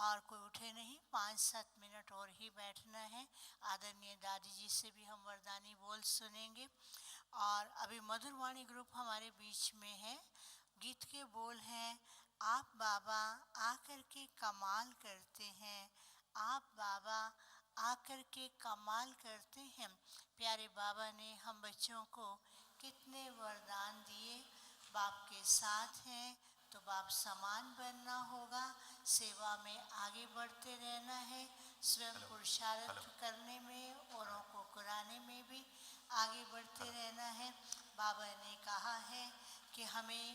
[SPEAKER 2] और कोई उठे नहीं, 5-7 मिनट और ही बैठना है। आदरणीय दादी जी से भी हम वरदानी बोल सुनेंगे। और अभी मधुरवाणी ग्रुप हमारे बीच में है। गीत के बोल हैं, आप बाबा आकर के कमाल करते हैं, आप बाबा आकर के कमाल करते हैं। प्यारे बाबा ने हम बच्चों को कितने वरदान दिए। बाप के साथ हैं तो बाप समान बनना होगा, सेवा में आगे बढ़ते रहना है, स्वयं पुरुषार्थ करने में, औरों को कराने में भी आगे बढ़ते रहना है। बाबा ने कहा है कि हमें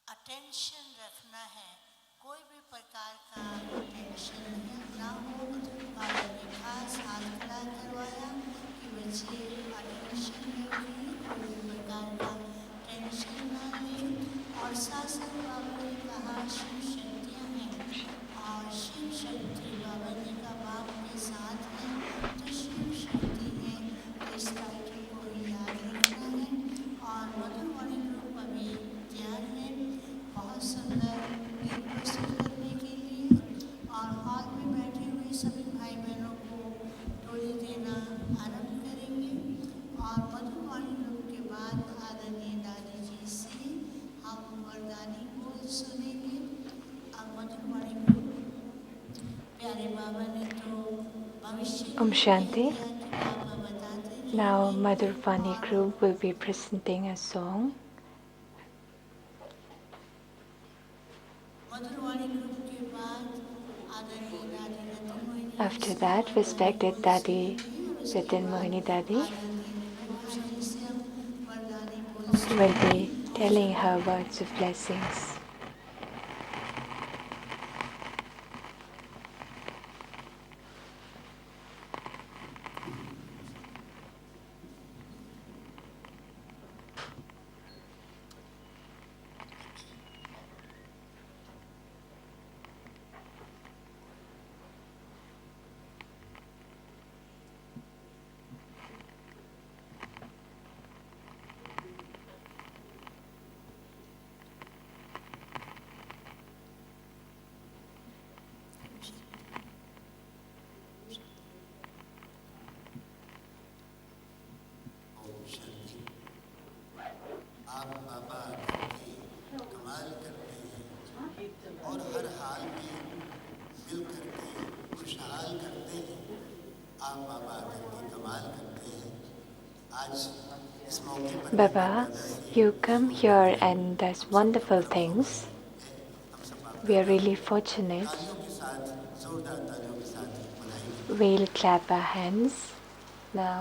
[SPEAKER 2] अटेंशन रखना है, कोई भी प्रकार का टेंशन ना हो। बाबा ने खास हाथ खड़ा करवाया कि बच्चे अटेंशन रखिए, कोई भी प्रकार का टेंशन ना लें। और साथ साथ बाबा ने कहा शिव शक्तियाँ हैं, और शिव शक्ति बाबा ने कहा बाप के साथ हैं तो शिव शक्ति है, तो इस टाइटल को ही याद रखना है। और मधुरवाणी ग्रुप अभी तैयार है बहुत सुंदर गीत प्रस्तुत करने के लिए, और हॉल में बैठे हुए सभी भाई बहनों को टोली देना आरंभ करेंगे। और मधुरवाणी ग्रुप के बाद आदरणीय दादी जी से हम वरदानी बोल सुनेंगे। अब मधुरवाणी ग्रुप, प्यारे बाबा ने तो भविष्य
[SPEAKER 1] Om
[SPEAKER 2] नहीं कह
[SPEAKER 1] Shanti.
[SPEAKER 2] दिया कि बाबा बताते
[SPEAKER 1] Now
[SPEAKER 2] रहेंगे।
[SPEAKER 1] Madhurvani
[SPEAKER 2] और
[SPEAKER 1] group will be presenting a song.
[SPEAKER 2] Madhurvani group के बाद आदरणीय दादी रतन मोहिनी जी
[SPEAKER 1] After
[SPEAKER 2] से हम
[SPEAKER 1] that,
[SPEAKER 2] वरदानी
[SPEAKER 1] respected
[SPEAKER 2] बोल
[SPEAKER 1] Dadi
[SPEAKER 2] सुनेंगे, और उसके
[SPEAKER 1] Ritin
[SPEAKER 2] बाद
[SPEAKER 1] Mohini Dadi
[SPEAKER 2] आदरणीय निवेदिता जी से हम वरदानी बोल
[SPEAKER 1] will
[SPEAKER 2] सुनेंगे।
[SPEAKER 1] be
[SPEAKER 2] Om
[SPEAKER 1] telling
[SPEAKER 2] Shanti.
[SPEAKER 1] her words of blessings.
[SPEAKER 3] आप बाबा करके कमाल करते हैं और हर हाल में मिल करके खुशहाल करते हैं। आप बाबा करके कमाल करते हैं। आज इस मौके पर भी
[SPEAKER 1] Baba,
[SPEAKER 3] दादा से
[SPEAKER 1] you come here
[SPEAKER 3] जोड़कर
[SPEAKER 1] and does
[SPEAKER 3] हम सब पर
[SPEAKER 1] wonderful
[SPEAKER 3] बड़ा
[SPEAKER 1] things.
[SPEAKER 3] फौज है। हम सब बाप
[SPEAKER 1] We are
[SPEAKER 3] दादा
[SPEAKER 1] really
[SPEAKER 3] को
[SPEAKER 1] fortunate.
[SPEAKER 3] तालियों के साथ, जोरदार तालियों के साथ बधाई देते हैं।
[SPEAKER 1] We'll clap our hands now.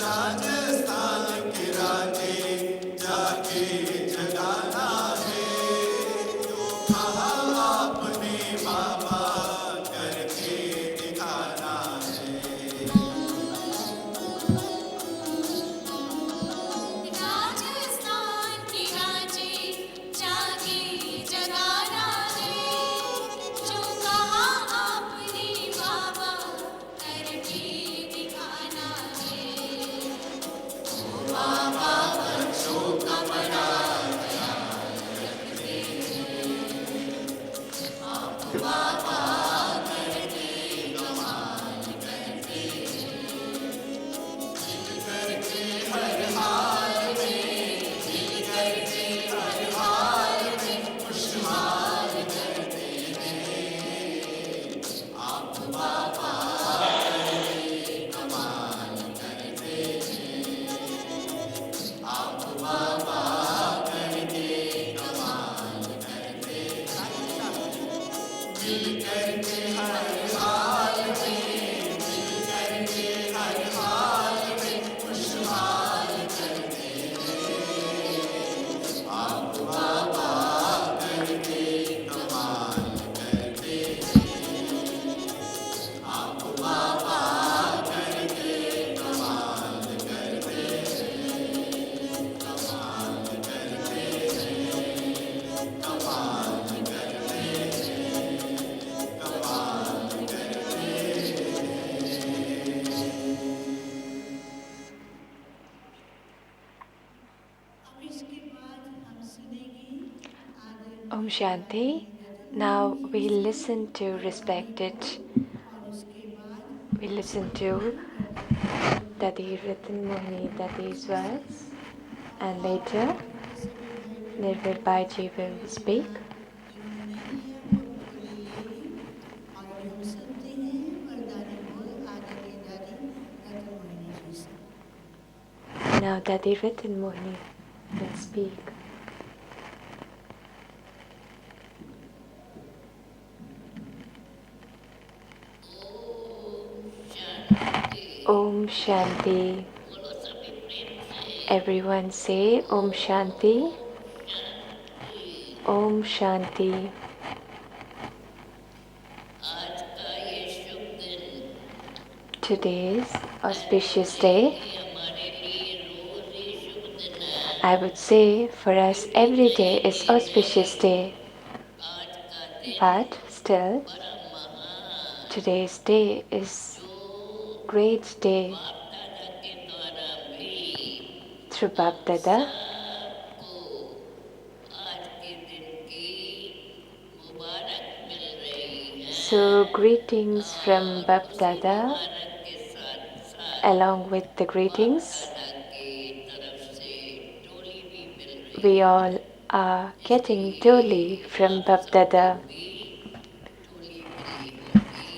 [SPEAKER 3] Rajasthan के राजे जाके जगाना है, जो कहा आपने बाबा करके दिखाना है।
[SPEAKER 2] राजस्थान के राजे जागे जगाना है, जो कहा आपने बाबा करके दिखाना है। ओ बाबा बच्चों का बड़ा ख्याल रखते हैं, आप बाबा करके कमाल करते हैं। दिल करके हर हाल में, दिल करके हर हाल में खुशहाल करते हैं। आप बाबा करके कमाल करते हैं। आप बाबा करके कमाल करते हैं। दिल करके हर हाल में, दिल करके हर हाल में खुशहाल करते हैं। आप बाबा करके कमाल करते हैं। आप बाबा करके कमाल करते हैं। कमाल करते हैं। कमाल करते हैं। कमाल करते हैं। अब इसके बाद हम सुनेंगे
[SPEAKER 1] Om
[SPEAKER 2] आदरणीय
[SPEAKER 1] Shanti.
[SPEAKER 2] दादी रतन
[SPEAKER 1] Now
[SPEAKER 2] मोहनी
[SPEAKER 1] we
[SPEAKER 2] जी से
[SPEAKER 1] listen to
[SPEAKER 2] वरदानी
[SPEAKER 1] respected,
[SPEAKER 2] बोल, और उसके बाद
[SPEAKER 1] we
[SPEAKER 2] हम
[SPEAKER 1] listen
[SPEAKER 2] सुनेंगे
[SPEAKER 1] to
[SPEAKER 2] वरदानी बोल
[SPEAKER 1] Dadi
[SPEAKER 2] आदरणीय
[SPEAKER 1] Ratan Mohini
[SPEAKER 2] दादी
[SPEAKER 1] Dadi's
[SPEAKER 2] जी से।
[SPEAKER 1] words,
[SPEAKER 2] और
[SPEAKER 1] and
[SPEAKER 2] आप
[SPEAKER 1] later
[SPEAKER 2] लोगों के सभी भाई बहनों
[SPEAKER 1] Nirvid
[SPEAKER 2] को
[SPEAKER 1] Bhaiji will
[SPEAKER 2] हुए बिना
[SPEAKER 1] speak.
[SPEAKER 2] यूं नहीं है, वो बोले ले ही। और अभी हम सुनते हैं वरदानी बोल आदरणीय दादी रतन मोहिनी जी से।
[SPEAKER 1] Now Dadi Ratan Mohini will speak. Om Shanti. Everyone say Om Shanti. Om Shanti. Today's auspicious day, I would say for us every day is auspicious day, but still today's day is great day through Bapdada. So greetings from Bapdada along with the greetings. We all are getting Toli from Bapdada.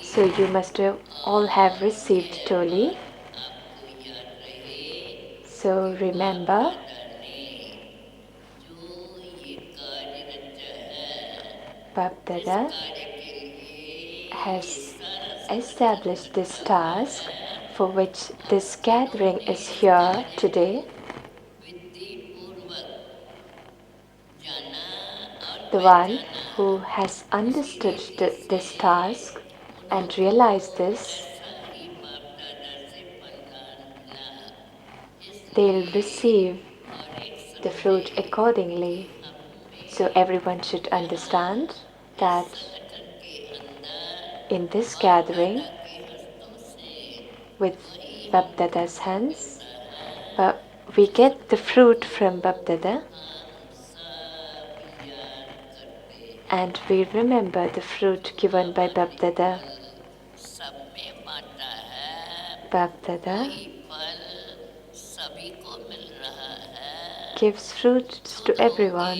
[SPEAKER 1] So you must all have received Toli. So remember, Bapdada has established this task for which this gathering is here today. The one who has understood this task and realized this, they'll receive the fruit accordingly. So everyone should understand that in this gathering with Bapdada's hands, but we get the fruit from Bapdada and we remember the fruit given by Bapdada. Bapdada gives fruits to everyone.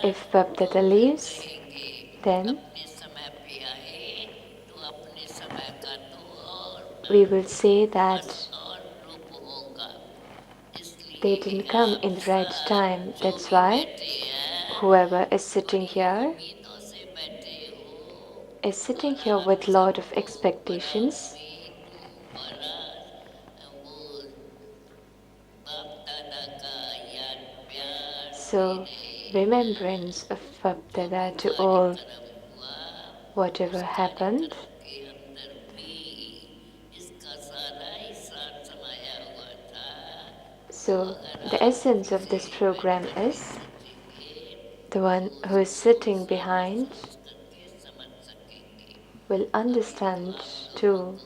[SPEAKER 1] If Bapdada leaves, then we will say that they didn't come in the right time. That's why whoever is sitting here is sitting here with lot of expectations. So, remembrance of Bapdada to all, whatever happened. So, the essence of this program is the one who is sitting behind will understand too.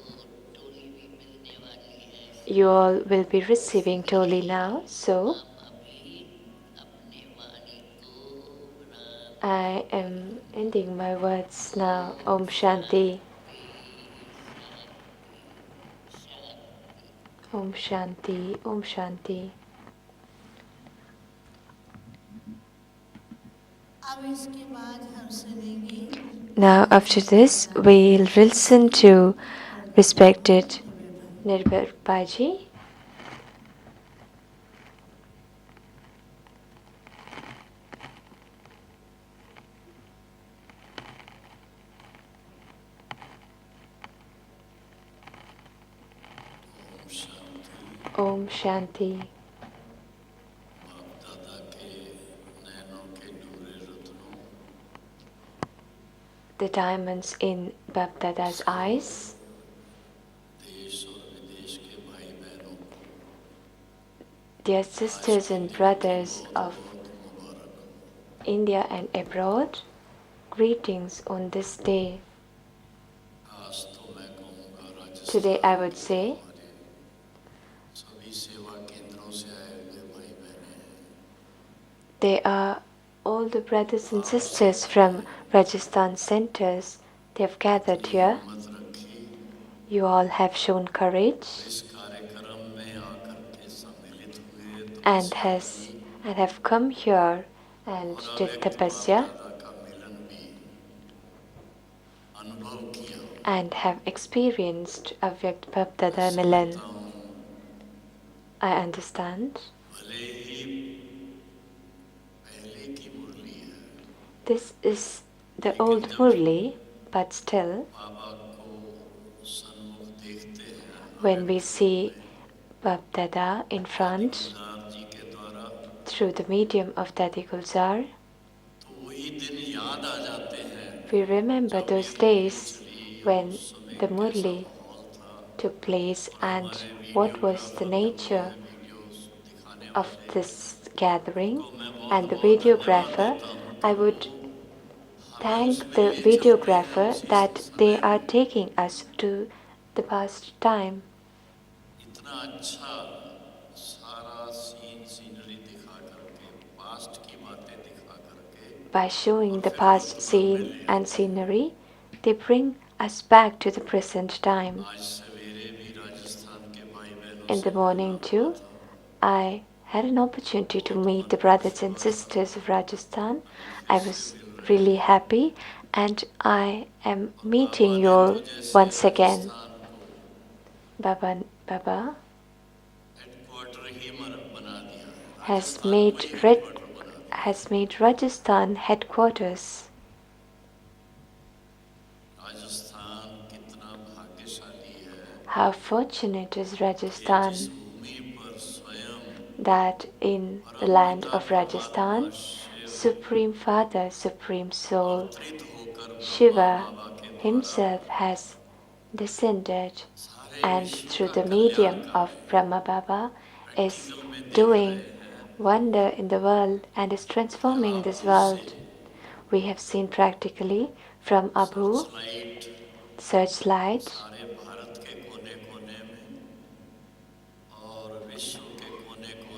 [SPEAKER 1] You all will be receiving Toli now, so I am ending my words now. Om Shanti. Om Shanti. Om Shanti.
[SPEAKER 2] अब इसके बाद हम सुनेंगे
[SPEAKER 1] Now, after this, we'll listen to respected Nirbhar Baji. Om Shanti. The diamonds in Bapdada's eyes, dear sisters and brothers of India and abroad, greetings on this day. Today I would say, they are all the brothers and sisters from Rajasthan centers. They have gathered here. You all have shown courage and have come here and did tapasya and have experienced Avyakt Bapdada Milan. I understand. This is the old Murli, but still, when we see Bapdada in front through the medium of Dadi Gulzar, we remember those days when the Murli took place and what was the nature of this gathering. And the videographer, I would thank the videographer that they are taking us to the past time. By showing the past scene and scenery, they bring us back to the present time. In the morning too, I had an opportunity to meet the brothers and sisters of Rajasthan. I was really happy and I am meeting you all once again. Baba has made Rajasthan headquarters. How fortunate is Rajasthan that in the land of Rajasthan, Supreme Father, Supreme Soul, Shiva himself has descended and through the medium of Brahma Baba is doing wonder in the world and is transforming this world. We have seen practically from Abu, Searchlight,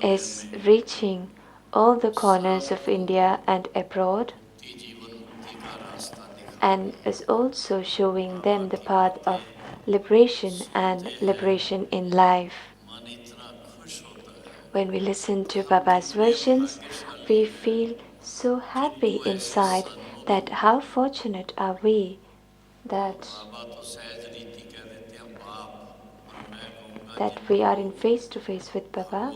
[SPEAKER 1] is reaching all the corners of India and abroad and is also showing them the path of liberation and liberation in life. When we listen to Baba's versions, we feel so happy inside that how fortunate are we that we are in face to face with Baba.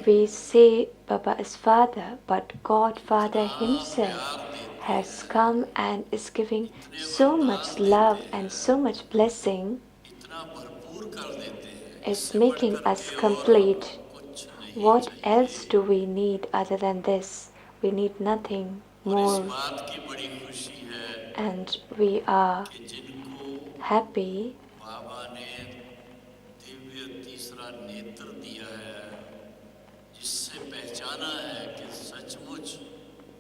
[SPEAKER 1] We say Baba is Father, but God Father Himself has come and is giving so much love and so much blessing,
[SPEAKER 3] इतना भरपूर कर देते हैं,
[SPEAKER 1] is
[SPEAKER 3] इससे
[SPEAKER 1] making
[SPEAKER 3] बढ़कर
[SPEAKER 1] us
[SPEAKER 3] के और
[SPEAKER 1] complete.
[SPEAKER 3] कुछ नहीं
[SPEAKER 1] What else
[SPEAKER 3] चाहिए।
[SPEAKER 1] do we need other than this? We need nothing
[SPEAKER 3] और इस
[SPEAKER 1] more.
[SPEAKER 3] बात की बड़ी खुशी है
[SPEAKER 1] And we are
[SPEAKER 3] कि जिनको
[SPEAKER 1] happy
[SPEAKER 3] बाबा ने दिव्य तीसरा नेत्र दिया है, जिससे पहचाना है कि सचमुच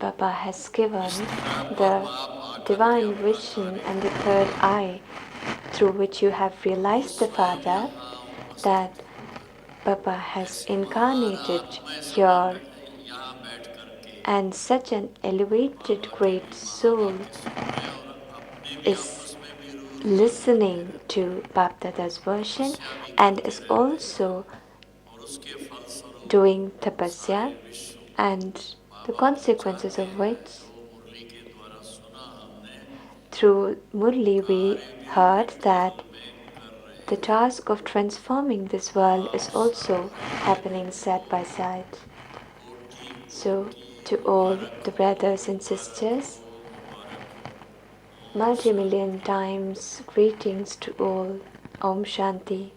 [SPEAKER 1] Baba has given
[SPEAKER 3] इस धरा पर
[SPEAKER 1] the
[SPEAKER 3] बाप आकर के
[SPEAKER 1] divine
[SPEAKER 3] अपना
[SPEAKER 1] vision
[SPEAKER 3] कार्य
[SPEAKER 1] and the
[SPEAKER 3] कर
[SPEAKER 1] third
[SPEAKER 3] रहे हैं।
[SPEAKER 1] eye through which you have
[SPEAKER 3] वो
[SPEAKER 1] realized the
[SPEAKER 3] स्वयं
[SPEAKER 1] Father
[SPEAKER 3] यहाँ
[SPEAKER 1] that
[SPEAKER 3] उपस्थित होकर
[SPEAKER 1] Baba has
[SPEAKER 3] ऐसी महान
[SPEAKER 1] incarnated
[SPEAKER 3] आत्मय
[SPEAKER 1] here,
[SPEAKER 3] यहाँ बैठ करके
[SPEAKER 1] and such an elevated
[SPEAKER 3] बाबा की
[SPEAKER 1] great
[SPEAKER 3] भी
[SPEAKER 1] soul
[SPEAKER 3] महावाक्य सुन रहे हैं और अपने भी
[SPEAKER 1] is
[SPEAKER 3] आपस में भी रूबरू करते
[SPEAKER 1] listening
[SPEAKER 3] रहते
[SPEAKER 1] to
[SPEAKER 3] हैं,
[SPEAKER 1] Baptada's version
[SPEAKER 3] तपस्या भी
[SPEAKER 1] and
[SPEAKER 3] करते
[SPEAKER 1] is
[SPEAKER 3] रहते हैं,
[SPEAKER 1] also
[SPEAKER 3] और उसके
[SPEAKER 1] doing
[SPEAKER 3] फलस्वरूप
[SPEAKER 1] tapasya,
[SPEAKER 3] सारे विश्व
[SPEAKER 1] and
[SPEAKER 3] को
[SPEAKER 1] the
[SPEAKER 3] बाबा को
[SPEAKER 1] consequences
[SPEAKER 3] चाहते
[SPEAKER 1] of
[SPEAKER 3] हैं।
[SPEAKER 1] which
[SPEAKER 3] जो मुरली के द्वारा सुना हमने,
[SPEAKER 1] through Murli we
[SPEAKER 3] कार्य भी वे
[SPEAKER 1] heard that
[SPEAKER 3] केवल में कर रहे
[SPEAKER 1] the
[SPEAKER 3] हैं।
[SPEAKER 1] task of transforming this world
[SPEAKER 3] आप
[SPEAKER 1] is
[SPEAKER 3] सब
[SPEAKER 1] also
[SPEAKER 3] भाइयों
[SPEAKER 1] happening
[SPEAKER 3] बहनों
[SPEAKER 1] side by
[SPEAKER 3] को
[SPEAKER 1] side.
[SPEAKER 3] कोटि
[SPEAKER 1] So,
[SPEAKER 3] कोटि
[SPEAKER 1] to all
[SPEAKER 3] मुबारक
[SPEAKER 1] the
[SPEAKER 3] हो,
[SPEAKER 1] brothers and
[SPEAKER 3] मुबारक
[SPEAKER 1] sisters,
[SPEAKER 3] हो, मुबारक हो। ओम
[SPEAKER 1] multi-million
[SPEAKER 3] Shanti.
[SPEAKER 1] times greetings to all. Om Shanti.